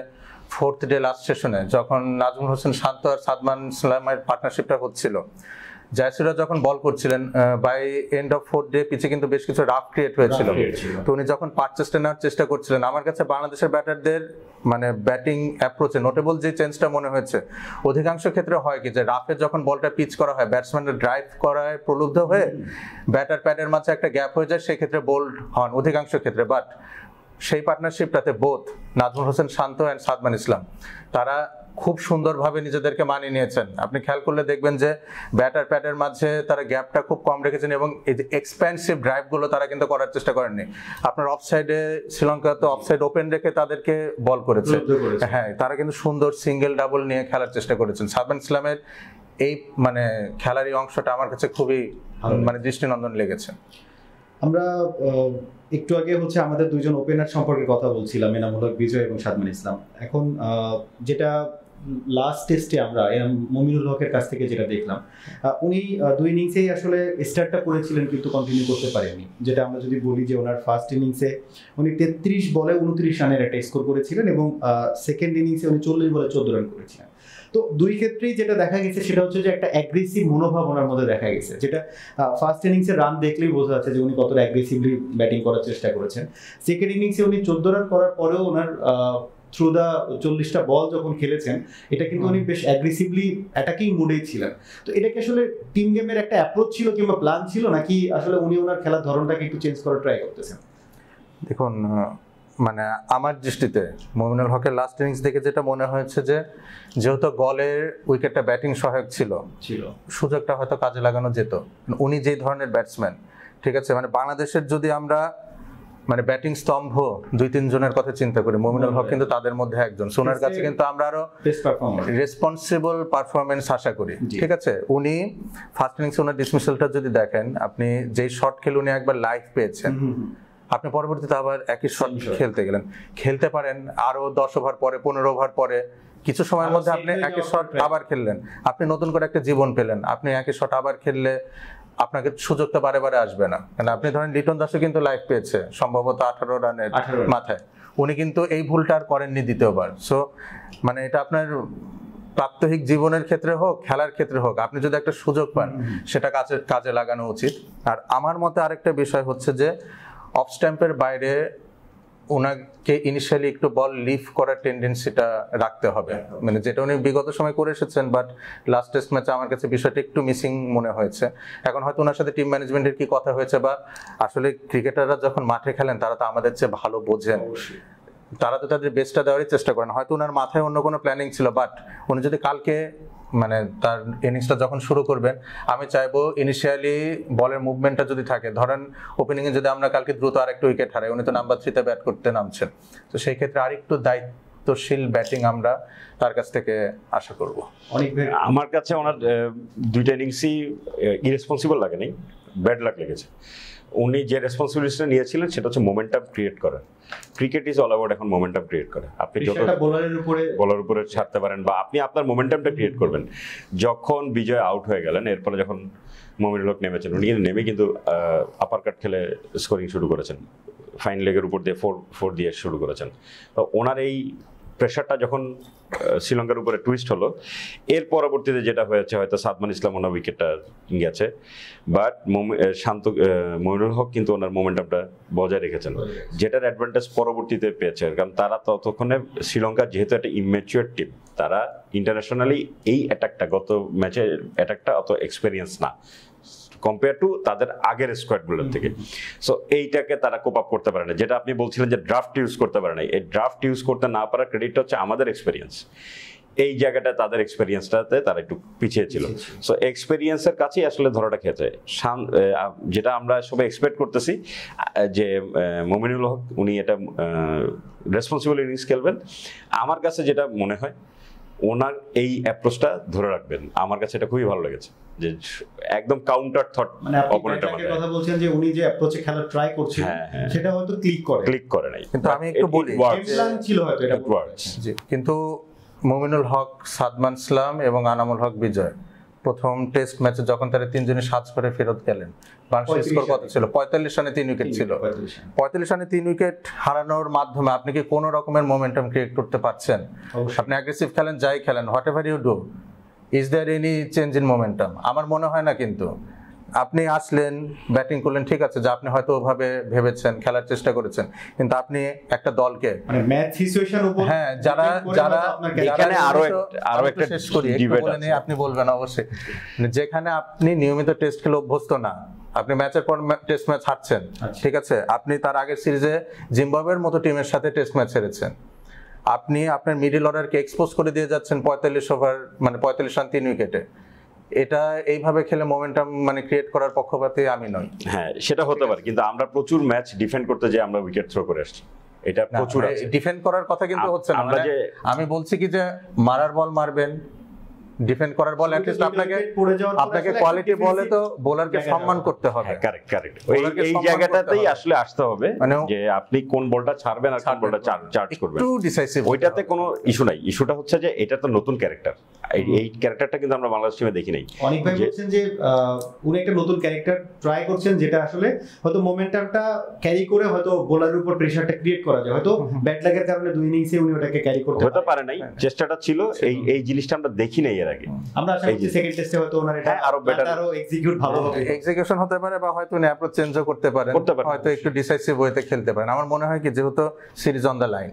4th ডে লাস্ট সেশনে যখন নাজমুল হোসেন শান্ত আর সাদমান ইসলামের পার্টনারশিপটা হচ্ছিল, জায়সিরা যখন বল করছিলেন, by end of 4th day পিচে কিন্তু বেশ কিছু রাফ ক্রিয়েট হয়েছিল। তো উনি যখন পারচেসটা নেওয়ার চেষ্টা করছিলেন, আমার কাছে বাংলাদেশের ব্যাটারদের মানে ব্যাটিং অ্যাপ্রোচে নোটেবল যে চেঞ্জটা মনে হয়েছে, অধিকাংশ ক্ষেত্রে হয় কি যে রাফে যখন বলটা পিচ করা হয়, ব্যাটসম্যানরা ড্রাইভ করায় প্রলুব্ধ হয়ে ব্যাটার প্যাডের মাঝে একটা গ্যাপ হয়ে যায়, সেই ক্ষেত্রে বোল্ড হন অধিকাংশ ক্ষেত্রে। বাট সেই পার্টনারশিপটাতে বোথ নাজমুল হোসেন শান্ত অ্যান্ড সাদমান ইসলাম তারা খুব সুন্দরভাবে নিজেদেরকে মানিয়ে নিয়েছেন। আপনি খেয়াল করলে দেখবেন যে ব্যাটার প্যাডের মাঝে তারা গ্যাপটা খুব কম রেখেছেন, এবং এই যে এক্সপেন্সিভ ড্রাইভগুলো তারা কিন্তু করার চেষ্টা করেননি। আপনার অফসাইডে শ্রীলঙ্কা তো অফসাইড ওপেন রেখে তাদেরকে বল করেছে, হ্যাঁ, তারা কিন্তু সুন্দর সিঙ্গেল ডাবল নিয়ে খেলার চেষ্টা করেছেন। সাদমান ইসলামের এই মানে খেলার এই অংশটা আমার কাছে খুবই মানে দৃষ্টিনন্দন লেগেছে। আমরা একটু আগে হচ্ছে আমাদের দুইজন ওপেনার সম্পর্কে কথা বলছিলাম, এনামূলক বিজয় এবং সাদমান ইসলাম। এখন যেটা লাস্ট টেস্টে আমরা মমিনুল হকের কাছ থেকে যেটা দেখলাম, উনি 2 ইনিংসেই আসলে স্টার্টটা করেছিলেন কিন্তু কন্টিনিউ করতে পারেননি। যেটা আমরা যদি বলি যে ওনার ফার্স্ট ইনিংসে উনি 33 বলে 29 রানের একটা স্কোর করেছিলেন, এবং সেকেন্ড ইনিংসে উনি 40 বলে 14 রান করেছিলেন। তো দুই ক্ষেত্রেই যেটা দেখা গেছে সেটা হচ্ছে যে একটা অ্যাগ্রেসিভ মনোভাব ওনার মধ্যে দেখা গেছে, যেটা ফার্স্ট ইনিংসের রান দেখলেই বোঝা যাচ্ছে যে উনি কতটা অ্যাগ্রেসিভলি ব্যাটিং করার চেষ্টা করেছেন। সেকেন্ড ইনিংসে উনি 14 রান করার পরেও ওনার থ্রু দা 40টা বল যখন খেলেছেন, এটা কিন্তু উনি বেশ অ্যাগ্রেসিভলি অ্যাটাকিং মুডেই ছিলেন। তো এটা কি আসলে টিম গেমের একটা অ্যাপ্রোচ ছিল কিংবা প্ল্যান ছিল, নাকি আসলে উনি ওনার খেলার ধরনটাকে একটু চেঞ্জ করার ট্রাই করতেছেন? দেখুন, মানে আমার দৃষ্টিতে মমিনুল হকের লাস্ট ইনিংস দেখে যেটা মনে হয়েছে যে যেহেতু গলের উইকেটটা ব্যাটিং সহায়ক ছিল, সুযোগটা হয়তো কাজে লাগানো যেত। উনি যেই ধরনের ব্যাটসম্যান, ঠিক আছে, মানে বাংলাদেশের যদি আমরা মানে ব্যাটিং স্তম্ভ 2-3 জনের কথা চিন্তা করি, মুমিনুল হক কিন্তু তাদের মধ্যে একজন। সোনার কাছে কিন্তু আমরা আরো রেসপন্সিবল পারফরমেন্স আশা করি, ঠিক আছে। উনি ফার্স্ট ইনিংসে ওনার ডিসমিসালটা যদি দেখেন, আপনি যেই শট খেলে উনি একবার লাইফ পেয়েছেন, আপনি পরবর্তীতে আবার একই শট খেলতে গেলেন, খেলতে পারেন আরো 10 ওভার পরে, 15 ওভার পরে, কিছু সময়ের মধ্যে আপনি একই শট আবার খেললেন, আপনি নতুন করে একটা জীবন পেলেন। আপনি একই শট আবার খেললে আপনাকে সুযোগটা বারে বারে আসবে না, কারণ আপনি ধরেন লিটন দাসও কিন্তু লাইফ পেয়েছে সম্ভবত 18 রানের মাথায়, উনি কিন্তু এই ভুলটা আর করেননি দ্বিতীয়বার। সো মানে এটা আপনার প্রাত্যহিক জীবনের ক্ষেত্রে হোক, খেলার ক্ষেত্রে হোক, আপনি যদি একটা সুযোগ পান সেটা কাজে লাগানো উচিত। আর আমার মতে আরেকটা বিষয় হচ্ছে যে অফ স্ট্যাম্পের বাইরে ওনাকে ইনিশিয়ালি একটু বল লিভ করার টেন্ডেন্সিটা রাখতে হবে, মানে যেটা উনি বিগত সময় করে এসেছেন, বাট লাস্ট টেস্ট ম্যাচে আমার কাছে বিষয়টা একটু মিসিং মনে হয়েছে। এখন হয়তো ওনার সাথে টিম ম্যানেজমেন্টের কি কথা হয়েছে, বা আসলে ক্রিকেটাররা যখন মাঠে খেলেন তারা তো আমাদের চেয়ে ভালো বোঝেন, তারা তো তাদের বেস্টটা দেওয়ারই চেষ্টা করেন। হয়তো ওনার মাথায় অন্য কোনো প্ল্যানিং ছিল, বাট উনি যদি কালকে মানে তার ইনিংসটা যখন শুরু করবেন, আমি চাইবো ইনিশিয়ালি বলের মুভমেন্টটা যদি থাকে, ধরেন ওপেনিংয়ে যদি আমরা কালকে দ্রুত আরেকটু উইকেট হারাই, উনি তো নাম্বার 3-তে ব্যাট করতে নামছেন, তো সেই ক্ষেত্রে আরেকটু দায়িত্বশীল ব্যাটিং আমরা তার কাছ থেকে আশা করব। আমার কাছে ওনার দুইটা ইনিংসই ইরেসপন্সিবল লাগে নাই, ব্যাড লাক লেগেছে। উনি যে রেসপন্সিবিলিটিটা নিয়েছিলেন সেটা হচ্ছে মোমেন্টাম ক্রিয়েট করা। ক্রিকেট ইজ অল অ্যাবাউট এখন মোমেন্টাম ক্রিয়েট করা। আপনি যত বলার উপরে ছাড়তে পারেন বা আপনি আপনার মোমেন্টামটা ক্রিয়েট করবেন। যখন বিজয় আউট হয়ে গেলেন, এরপরে যখন মুমিনুল হক নেমেছেন, উনি কিন্তু নেমে কিন্তু আপার কাট খেলে স্কোরিং শুরু করেছেন, ফাইন লেগের উপর দিয়ে 4 দিয়ে শুরু করেছেন। তো ওনার এই প্রেশারটা যখন শ্রীলঙ্কার উপরে টুইস্ট হলো, এর পরবর্তীতে যেটা হয়েছে, হয়তো সাদমান ইসলাম ওনার উইকেটটা গেছে, বাট মুমিনুল হক কিন্তু ওনার মোমেন্টামটা বজায় রেখেছেন, যেটার অ্যাডভান্টেজ পরবর্তীতে পেয়েছে। কারণ তারা ততক্ষণে শ্রীলঙ্কা যেহেতু একটা ইম্যাচিউর টিম, তারা ইন্টারন্যাশনালি এই অ্যাটাকটা, গত ম্যাচের অ্যাটাকটা অত এক্সপেরিয়েন্স না কম্পেয়ার টু তাদের আগের স্কোয়াডগুলোর থেকে। সো এইটাকে তারা কোপ আপ করতে পারে না। যেটা আপনি বলছিলেন যে ড্রাফট ইউজ করতে পারে না, এই ড্রাফট ইউজ করতে না পারার ক্রেডিটটা হচ্ছে আমাদের এক্সপেরিয়েন্স। এই জায়গাটা তাদের এক্সপেরিয়েন্সটাতে তারা একটু পিছিয়ে ছিল। সো এক্সপেরিয়েন্সের কাছেই আসলে ধরাটা খেয়েছে। যেটা আমরা সবাই এক্সপেক্ট করতেছি যে মুমিনুল হক উনি এটা রেসপন্সিবল ইনিংস খেলবেন। আমার কাছে যেটা মনে হয় ওনার এই অ্যাপ্রোচটা ধরে রাখবেন, আমার কাছে এটা খুবই ভালো লেগেছে, যে একদম কাউন্টার থট অপোনেন্টের মধ্যে কথা বলছেন যে উনি যে অ্যাপ্রোচে খেলা ট্রাই করছেন সেটা হয়তো ক্লিক করে নাই। কিন্তু আমি একটু বলি, প্ল্যান ছিল হয়তো এটা, জি, কিন্তু মুমিনুল হক, সাদমান ইসলাম এবং আনামুল হক বিজয় প্রথম টেস্ট ম্যাচে যখন তারা তিনজনই 7 করে ফেরত গেলেন, বাংলাদেশের স্কোর কত ছিল? 45 রানে 3 উইকেট ছিল। 45 রানে 3 উইকেট হারানোর মাধ্যমে আপনি কি কোনো রকমের মোমেন্টাম ক্রিয়েট করতে পারছেন? আপনি অ্যাগ্রেসিভ খেলেন, যাই খেলেন, whatever you do, is there any change in momentum? আমার মনে হয় না। কিন্তু আপনি আসলেন, ব্যাটিং করলেন, ঠিক আছে, যে আপনি হয়তো ওভাবে ভেবেছেন, খেলার চেষ্টা করেছেন, কিন্তু আপনি একটা দলকে মানে ম্যাচ সিচুয়েশন উপর, হ্যাঁ, যারা এখানে আরো একটা শেষ করি, আপনি বলবেন অবশ্যই, যেখানে আপনি নিয়মিত টেস্ট খেলে অভ্যস্ত না, আপনি ম্যাচের পর টেস্ট ম্যাচ হারছেন, ঠিক আছে, আপনি তার আগের সিরিজে জিম্বাবুয়ের মতো টিমের সাথে টেস্ট ম্যাচ হেরেছেন, আপনি আপনার মিডল অর্ডারকে এক্সপোজ করে দিয়ে যাচ্ছেন 45 ওভার, মানে 45 রান 3 উইকেটে। এটা এইভাবে খেলে মোমেন্টাম মানে ক্রিয়েট করার পক্ষপাতী আমি নই। হ্যাঁ, সেটা হতে পারে, কিন্তু আমরা প্রচুর ম্যাচ ডিফেন্ড করতে যে আমরা উইকেট থ্রো করে আসছি, এটা প্রচুর আছে। ডিফেন্ড করার কথা কিন্তু হচ্ছে না, আমি বলছি কি যে মারার বল মারবেন, ডিফেন্ড করার বল অ্যাটলিস্ট আপনাকে কোয়ালিটি বলে তো বোলারকে সম্মান করতে হবে। কারেক্ট এই জায়গাটাতেই আসলে আসতে হবে, যে আপনি কোন বলটা ছাড়বেন আর কোন বলটা চার্জ করবেন, একটু ডিসাইসিভ। ওইটাতে কোনো ইস্যু নাই। ইস্যুটা হচ্ছে যে এটা তো নতুন ক্যারেক্টার, এই ক্যারেক্টারটা কিন্তু আমরা বাংলাদেশ টিমে দেখি নাই। অনেক ভাই বলছেন যে উনি একটা নতুন ক্যারেক্টার ট্রাই করছেন, যেটা আসলে হয়তো মোমেন্টামটা ক্যারি করে হয়তো বোলারের উপর প্রেসারটা ক্রিয়েট করা যায়, হয়তো ব্যাট ল্যাগের কারণে 2 ইনিংসে উনি ওটাকে ক্যারি করতে হতে পারে নাই, চেষ্টাটা ছিল। এই জিনিসটা আমরা দেখি নাই এর আগে। আমরা আশা করছি সেকেন্ড টেস্টে হয়তো ওনার এটা আরো বেটার, আরো এক্সিকিউট ভালো হবে, এক্সিকিউশন হতে পারে, বা হয়তো উনি অ্যাপ্রোচ চেঞ্জও করতে পারেন, হয়তো একটু ডিসাইসিভ ওয়েতে খেলতে পারেন। আমার মনে হয় কি, যেহেতু সিরিজ অন দ্য লাইন,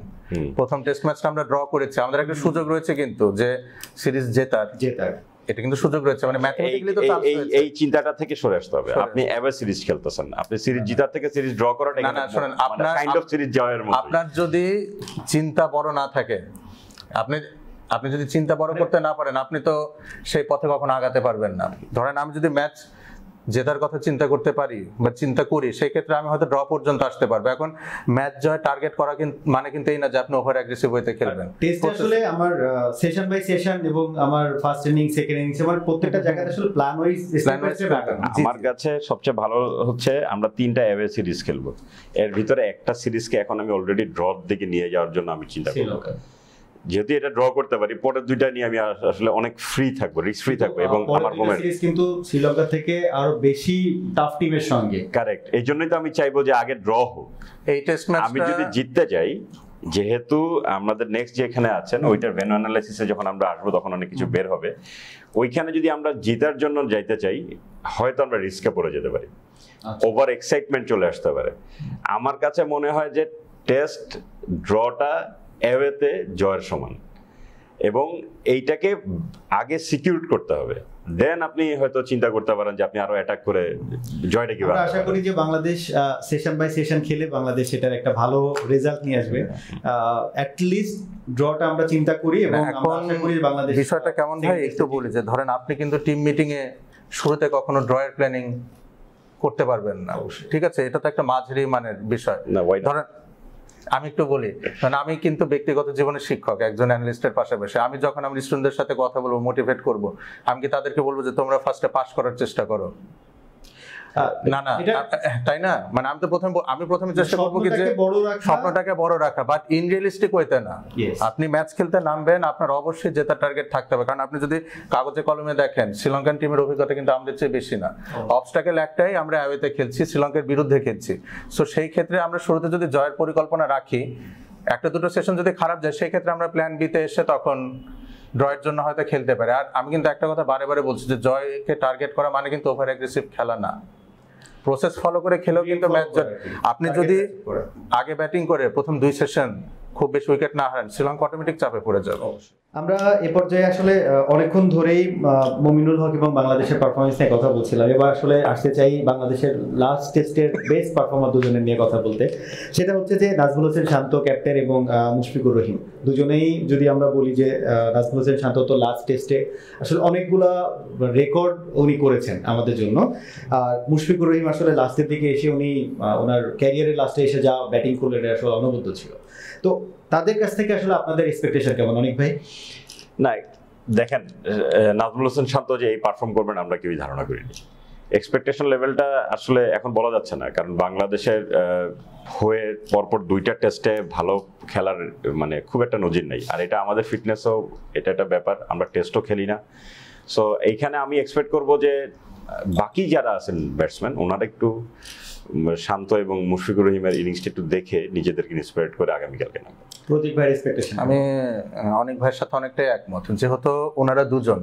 প্রথম টেস্ট ম্যাচটা আমরা ড্র করেছি, আমাদের একটা সুযোগ রয়েছে কিন্তু যে সিরিজ জেতার, এটা কিন্তু সুযোগ রয়েছে, মানে ম্যাথমেটিক্যালি তো চান্স রয়েছে। এই চিন্তাটা থেকে সরে আসতে হবে। আপনি এভার সিরিজ খেলতেছেন, আপনি সিরিজ জেতার থেকে সিরিজ ড্র করাটা, না শুনেন, আপনার কাইন্ড অফ সিরিজ জয়ের মতো। আপনার যদি চিন্তা বড় না থাকে, আপনি যদি চিন্তা বড় করতে না পারেন, আপনি তো সেই পথে কখনো আগাতে পারবেন না। ধরেন আমি যদি ম্যাচ জেতার কথা চিন্তা করতে পারি বা চিন্তা করি, সেই ক্ষেত্রে আমি হয়তো ড্র পর্যন্ত আসতে পারবো। এখন ম্যাচ জয় টার্গেট করা মানে কিন্তু এই না যে আপনি ওভার অ্যাগ্রেসিভ ওয়েতে খেলবেন। টেস্টে আসলে আমার সেশন বাই সেশন এবং আমার ফার্স্ট ইনিংস সেকেন্ড ইনিংস আমার প্রত্যেকটা জায়গাতে আসলে প্ল্যান ওয়াইজ আমার কাছে সবচেয়ে ভালো হচ্ছে আমরা 3টা অ্যাওয়ে সিরিজ খেলবো, এর ভিতরে একটা সিরিজকে এখন আমি অলরেডি ড্রর দিকে নিয়ে যাওয়ার জন্য আমি চিন্তা করব। যেহেতু এটা ড্র করতে পারি, পরের 2টা নিয়ে আমি আসলে অনেক ফ্রি থাকবো, রিস্ক ফ্রি থাকবো এবং আমার মোমেন্ট সিরিজ কিন্তু শ্রীলঙ্কা থেকে আরো বেশি টাফ টিমের সঙ্গে। কারেক্ট, এই জন্যই তো আমি চাইবো যে আগে ড্র হোক। এই টেস্ট ম্যাচ আমি যদি জিততে যাই, যেহেতু আমাদের নেক্সট যেখানে আছেন ওইটার ভেন্যু অ্যানালাইসিসে যখন আমরা আসবো তখন অনেক কিছু বের হবে, ওইখানে যদি আমরা জিতার জন্য যাইতে চাই হয়তো আমরা রিস্কে পড়ে যেতে পারি, ওভার এক্সাইটমেন্ট চলে আসতে পারে। আমার কাছে মনে হয় যে টেস্ট ড্রটা অ্যাওয়েতে জয়ের সমান এবং এইটাকে আগে সিকিউর করতে হবে, দেন আপনি হয়তো চিন্তা করতে পারেন যে আপনি আরো অ্যাটাক করে জয়টা কি। আমরা আশা করি যে বাংলাদেশ সেশন বাই সেশন খেলে বাংলাদেশ এটার একটা ভালো রেজাল্ট নিয়ে আসবে। অ্যাট লিস্ট ড্রটা আমরা চিন্তা করি এবং আমরা আশা করি বাংলাদেশ। বিষয়টা কেমন ভাই একটু বলি যে ধরেন আপনি কিন্তু টিম মিটিং এ শুরুতে কখনো ড্রয়ের প্ল্যানিং করতে পারবেন না, ঠিক আছে? এটা তো একটা মাঝারি মানের বিষয়। ধরেন আমি একটু বলি, কারণ আমি কিন্তু ব্যক্তিগত জীবনে শিক্ষক, একজন অ্যানালিস্টের পাশাপাশি আমি যখন আমার স্টুডেন্টদের সাথে কথা বলবো, মোটিভেট করব, আমি কি তাদেরকে বলবো যে তোমরা ফার্স্টে পাস করার চেষ্টা করো? না না, তাই না? মানে আমি প্রথমে চেষ্টা করবো কি যে স্বপ্নটাকে বড় রাখা, বাট ইনরিয়ালিস্টিক ওয়েতে না। আপনি ম্যাচ খেলতে নামবেন, আপনার অবশ্যই জেতার টার্গেট থাকতে হবে, কারণ আপনি যদি কাগজে কলমে দেখেন শ্রীলঙ্কান টিমের অভিজ্ঞতা কিন্তু আমাদের চেয়ে বেশি না। অবস্টাকেল একটাই, আমরা অ্যাওয়েতে খেলছি, শ্রীলঙ্কার বিরুদ্ধে খেলছি। সো সেই ক্ষেত্রে আমরা শুরুতে যদি জয়ের পরিকল্পনা রাখি, একটা দুটো সেশন যদি খারাপ যায় সেই ক্ষেত্রে আমরা প্ল্যান বিতে এসে তখন ড্রয়ের জন্য হয়তো খেলতে পারে। আর আমি কিন্তু একটা কথা বারে বারে বলছি যে জয়কে টার্গেট করা মানে কিন্তু ওভার অ্যাগ্রেসিভ খেলা না। প্রসেস ফলো করে খেলেও কিন্তু ম্যাচ, আপনি যদি আগে ব্যাটিং করে প্রথম 2 সেশন খুব বেশি উইকেট না হারান, শ্রীলঙ্কা অটোমেটিক চাপে পড়ে যাবে। আমরা এ পর্যায়ে আসলে অনেকক্ষণ ধরেই মমিনুল হক এবং বাংলাদেশের পারফরমেন্স নিয়ে কথা বলছিলাম। এবার আসলে আসতে চাই বাংলাদেশের লাস্ট টেস্টের বেস্ট পারফর্মার দুজনের নিয়ে কথা বলতে। সেটা হচ্ছে যে নাজমুল হোসেন শান্ত ক্যাপ্টেন এবং মুশফিকুর রহিম দুজনেই, যদি আমরা বলি যে নাজমুল হোসেন শান্ত তো লাস্ট টেস্টে আসলে অনেকগুলা রেকর্ড উনি করেছেন আমাদের জন্য, আর মুশফিকুর রহিম আসলে লাস্টের দিকে এসে উনি ওনার ক্যারিয়ারের লাস্টে এসে যা ব্যাটিং করলেন আসলে অনবদ্য ছিল। তো তাদের কাছ থেকে আসলে আপনাদের এক্সপেকটেশন কেমন অনেক ভাই? না দেখেন, নাজমুল হোসেন শান্ত যে এই পারফর্ম করবেন আমরা কেউই ধারণা করিনি। এক্সপেকটেশন লেভেলটা আসলে এখন বলা যাচ্ছে না, কারণ বাংলাদেশের হয়ে পরপর 2টা টেস্টে ভালো খেলার মানে খুব একটা নজির নেই। আর এটা আমাদের ফিটনেসও এটা একটা ব্যাপার, আমরা টেস্টও খেলি না। সো এইখানে আমি এক্সপেক্ট করব যে বাকি যারা আছেন ব্যাটসম্যান ওনারা একটু শান্ত এবং মুশফিকুর রহিমের ইনিংসটা একটু দেখে নিজেদেরকে ইন্সপায়ার করে আগামীকালকে নামবে। প্রতীক ভাইয়ের এক্সপেকটেশন? আমি অনেক ভাইয়ের সাথে অনেকটাই একমত, যেহেতু ওনারা দুজন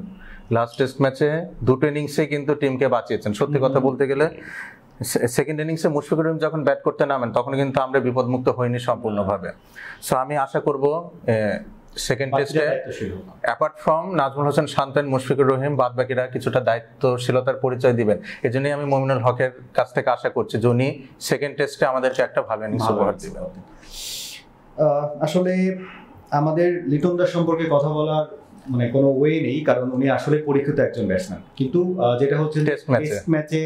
লাস্ট টেস্ট ম্যাচে 2টো ইনিংসে কিন্তু টিমকে বাঁচিয়েছেন। সত্যি কথা বলতে গেলে সেকেন্ড ইনিংসে মুশফিকুর রহিম যখন ব্যাট করতে নামেন তখন কিন্তু আমরা বিপদমুক্ত হইনি সম্পূর্ণভাবে। সো আমি আশা করব সেকেন্ড টেস্টে অ্যাপার্ট ফ্রম নাজমুল হোসেন শান্ত, মুশফিকুর রহিম, বাদ বাকিরা কিছুটা দায়িত্বশীলতার পরিচয় দিবেন। এজন্যই আমি মমিনুল হকের কাছ থেকে আশা করছি যে উনি সেকেন্ড টেস্টে আমাদেরকে একটা ভালো ইনিংস উপহার দিবেন। আসলে আমাদের লিটন দাস সম্পর্কে কথা বলার মানে কোনো ওয়ে নেই, কারণ উনি আসলে পরীক্ষিত একজন ব্যাটসম্যান। কিন্তু যেটা হচ্ছে টেস্ট ম্যাচে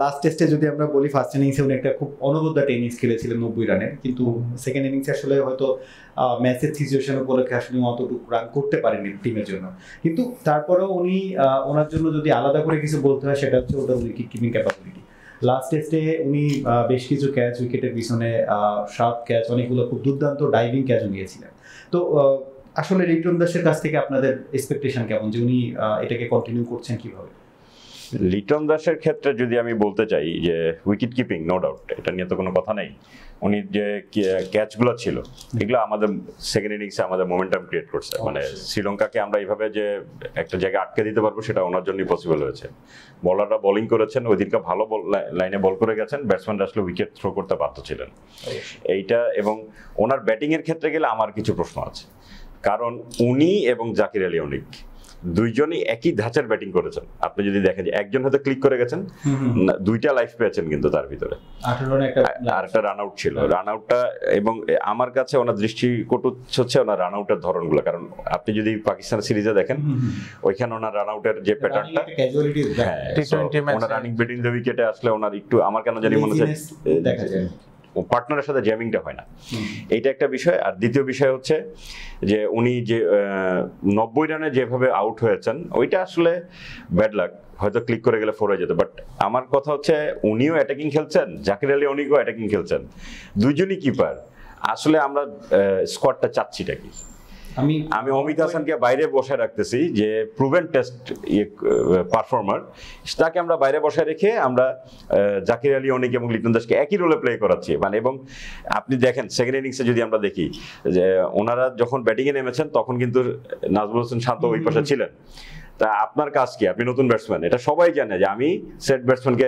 লাস্ট টেস্টে যদি আমরা বলি, ফার্স্ট ইনিংসে উনি একটা খুব অনবদ্য একটা ইনিংস খেলেছিলেন 90 রানের, কিন্তু সেকেন্ড ইনিংসে আসলে হয়তো ম্যাচের সিচুয়েশন উপলক্ষে আসলে অতটুকু রান করতে পারেনি টিমের জন্য। কিন্তু তারপরেও উনি ওনার জন্য যদি আলাদা করে কিছু বলতে হয় সেটা হচ্ছে ওটার উইকেট কিপিং ক্যাপাবিলিটি। লাস্ট টেস্টে উনি বেশ কিছু ক্যাচ উইকেটের পিছনে শার্প ক্যাচ, অনেকগুলো খুব দুর্দান্ত ডাইভিং ক্যাচও নিয়েছিলেন। তো আসলে লিটন দাসের কাছ থেকে আপনাদের এক্সপেকটেশন কেমন, যে উনি এটাকে কন্টিনিউ করছেন কিভাবে? লিটন দাসের ক্ষেত্রে যদি আমি বলতে চাই যে উইকেট কিপিং নো ডাউট, এটা নিয়ে তো কোনো কথা নেই। উনি যে ক্যাচগুলো ছিল এগুলো আমাদের সেকেন্ড ইনিংসে আমাদের মোমেন্টাম ক্রিয়েট করছে। মানে শ্রীলঙ্কাকে আমরা এইভাবে যে একটা জায়গায় আটকে দিতে পারবো সেটা ওনার জন্যই পসিবল হয়েছে। বলাররা বোলিং করেছেন, ওই দিনকে ভালো লাইনে বল করে গেছেন, ব্যাটসম্যানরা আসলে উইকেট থ্রো করতে বাধ্য ছিলেন এইটা। এবং ওনার ব্যাটিংয়ের ক্ষেত্রে গেলে আমার কিছু প্রশ্ন আছে, কারণ উনি এবং জাকির আলী অনিক দুইজনই একই ধাঁচের ব্যাটিং করেছেন। আপনি যদি দেখেন যে একজন হয়তো ক্লিক করে গেছেন, দুইটা লাইফ পেয়েছেন কিন্তু তার ভিতরে, আর একটা রান আউট ছিল। রান আউটটা এবং আমার কাছে ওনার দৃষ্টিকটু হচ্ছে ওনার রান আউটের ধরনগুলো, কারণ আপনি যদি পাকিস্তান সিরিজে দেখেন ওইখানে ওনার রান আউটের যে প্যাটার্নটা, ওনার রানিং বিটুইন দ্য উইকেটে আসলে ওনার একটু আমার কেন জানি মনে হচ্ছে দেখা যায় পার্টনারের সাথে জ্যামিংটা হয় না, এইটা একটা বিষয়। আর দ্বিতীয় বিষয় হচ্ছে যে উনি যে 90 রানে যেভাবে আউট হয়েছেন ওইটা আসলে ব্যাড লাক, হয়তো ক্লিক করে গেলে 4 হয়ে যেত। বাট আমার কথা হচ্ছে উনিও অ্যাটাকিং খেলছেন, জাকির আলী অনিকও অ্যাটাকিং খেলছেন, দুইজনই কিপার। আসলে আমরা স্কোয়াডটা চাচ্ছিটা কি? আমি অমিত হাসানকে বাইরে বসে রাখতেছি, যে প্রুভেন টেস্ট পারফর্মার, তাকে আমরা বাইরে বসে রেখে আমরা জাকির আলী অনিক এবং লিটন দাসকে একই রোলে প্লে করাচ্ছি। মানে এবং আপনি দেখেন সেকেন্ড ইনিংসে যদি আমরা দেখি যে ওনারা যখন ব্যাটিংয়ে নেমেছেন তখন কিন্তু নাজমুল হোসেন শান্ত ওই পাশে ছিলেন। তা আপনার কাজ কি? আপনি নতুন ব্যাটসম্যান, এটা সবাই জানে যে আমি সেট ব্যাটসম্যানকে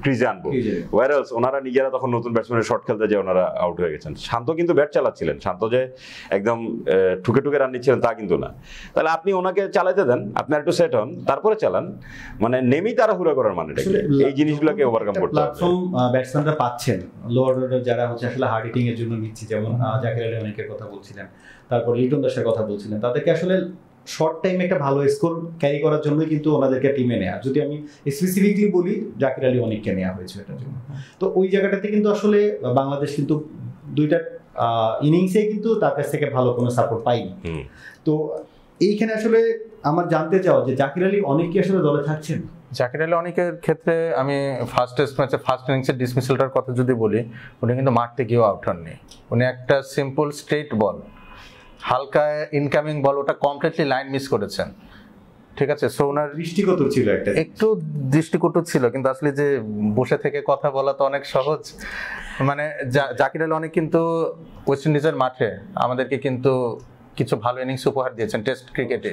ক্রিজে আনবো, ওয়ারেলস ওনারা নিজেরা তখন নতুন ব্যাটসম্যানের শট খেলতে যে ওনারা আউট হয়ে গেছেন। শান্ত কিন্তু ব্যাট চালাচ্ছিলেন, শান্ত যে একদম ঠুকে ঠুকে রান নিচ্ছিলেন তা কিন্তু না। তাহলে আপনি ওনাকে চালাতে দেন, আপনি একটু সেট হন, তারপরে চালান। মানে নেমেই তাড়াহুড়া করার মানে এই জিনিসগুলোকে ওভারকাম করতে হবে। প্ল্যাটফর্ম ব্যাটসম্যানরা পাচ্ছেন, লোয়ার অর্ডার যারা হচ্ছে আসলে হার্ড হিটিং এর জন্য নিচ্ছে, যেমন জাকির আলী অনেকের কথা বলছিলেন, তারপর লিটন দাসের কথা বলছিলেন, তাদেরকে আসলে শর্ট টাইমে একটা ভালো স্কোর ক্যারি করার জন্যই কিন্তু ওনাদেরকে টিমে নেওয়া। যদি আমি স্পেসিফিকলি বলি, জাকির আলী অনেককে নেওয়া হয়েছে এটার জন্য। তো ওই জায়গাটাতে কিন্তু আসলে বাংলাদেশ কিন্তু দুইটা ইনিংসে কিন্তু তার কাছ থেকে ভালো কোনো সাপোর্ট পাইনি। তো এইখানে আসলে আমার জানতে চাওয়া যে জাকির আলী অনেক কি আসলে দলে থাকছেন? জাকির আলী অনেকের ক্ষেত্রে আমি ফার্স্ট টেস্ট ম্যাচে ফার্স্ট ইনিংসের ডিসমিসালটার কথা যদি বলি, উনি কিন্তু মারতে গিয়েও আউট হননি। উনি একটা সিম্পল স্ট্রেট বল, হালকা ইনকামিং বল, ওটা কমপ্লিটলি লাইন মিস করেছেন। ঠিক আছে, সো ওনার দৃষ্টিকটু ছিল, একটু দৃষ্টিকটু ছিল, কিন্তু আসলে যে বসে থেকে কথা বলা তো অনেক সহজ। মানে জাকির আলী অনেক কিন্তু ওয়েস্ট ইন্ডিজের মাঠে আমাদেরকে কিন্তু কিছু ভালো ইনিংস উপহার দিয়েছেন টেস্ট ক্রিকেটে।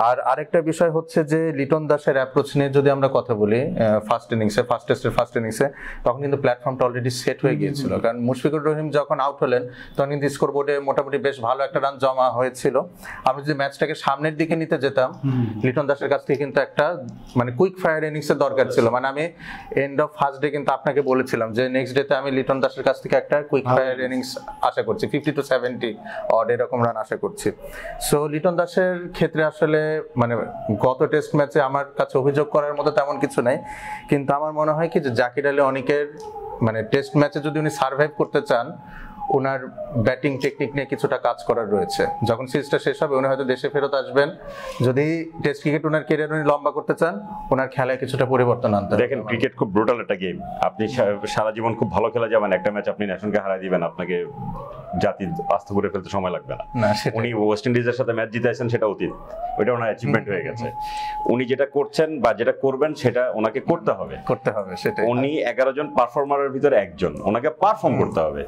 আর আরেকটা বিষয় হচ্ছে যে লিটন দাসের অ্যাপ্রোচ নিয়ে যদি আমরা কথা বলি, ফার্স্ট টেস্টের ফার্স্ট ইনিংসে তখন কিন্তু প্ল্যাটফর্মটা অলরেডি সেট হয়ে গিয়েছিল। কারণ মুশফিকুর রহিম যখন আউট হলেন তখন কিন্তু স্কোরবোর্ডে মোটামুটি বেশ ভালো একটা রান জমা হয়েছিল। আমি যদি ম্যাচটাকে সামনের দিকে নিতে যেতাম, লিটন দাসের কাছ থেকে কিন্তু একটা মানে কুইক ফায়ার ইনিংসের দরকার ছিল। মানে আমি এন্ড অফ ফার্স্ট ডে কিন্তু আপনাকে বলেছিলাম যে নেক্সট ডেতে আমি লিটন দাসের কাছ থেকে একটা কুইক ফায়ার ইনিংস আশা করছি, 50 to 70 অড এরকম রান আশা করছি। সো লিটন দাসের ক্ষেত্রে আসলে মানে গত টেস্ট ম্যাচে আমার কাছে অভিযোগ করার মতো তেমন কিছু নাই, কিন্তু আমার মনে হয় কি যে জাকির আলী অনেকের মানে টেস্ট ম্যাচে যদি উনি সার্ভাইভ করতে চান, ওনার ব্যাটিং টেকনিক নিয়ে কিছুটা কাজ করার রয়েছে। যখন সিরিজটা শেষ হবে উনি হয়তো দেশে ফেরত আসবেন, যদি টেস্ট ক্রিকেট ওনার ক্যারিয়ার উনি লম্বা করতে চান, ওনার খেলায় কিছুটা পরিবর্তন আনতে হবে। দেখেন ক্রিকেট খুব ব্রুটাল একটা গেম। আপনি সারা জীবন খুব ভালো খেলা যাবেন, একটা ম্যাচ আপনি ন্যাশনকে হারাই দিবেন, আপনাকে জাতি আস্থা করে ফেলতে সময় লাগবে না। উনি ওয়েস্ট ইন্ডিজের সাথে ম্যাচ জিতেছেন, সেটা অতীত, ওইটা ওনার অ্যাচিভমেন্ট হয়ে গেছে। উনি যেটা করছেন বা যেটা করবেন সেটা ওনাকে করতে হবে। সেটা উনি 11 জন পারফর্মারের ভিতরে একজন, ওনাকে পারফর্ম করতে হবে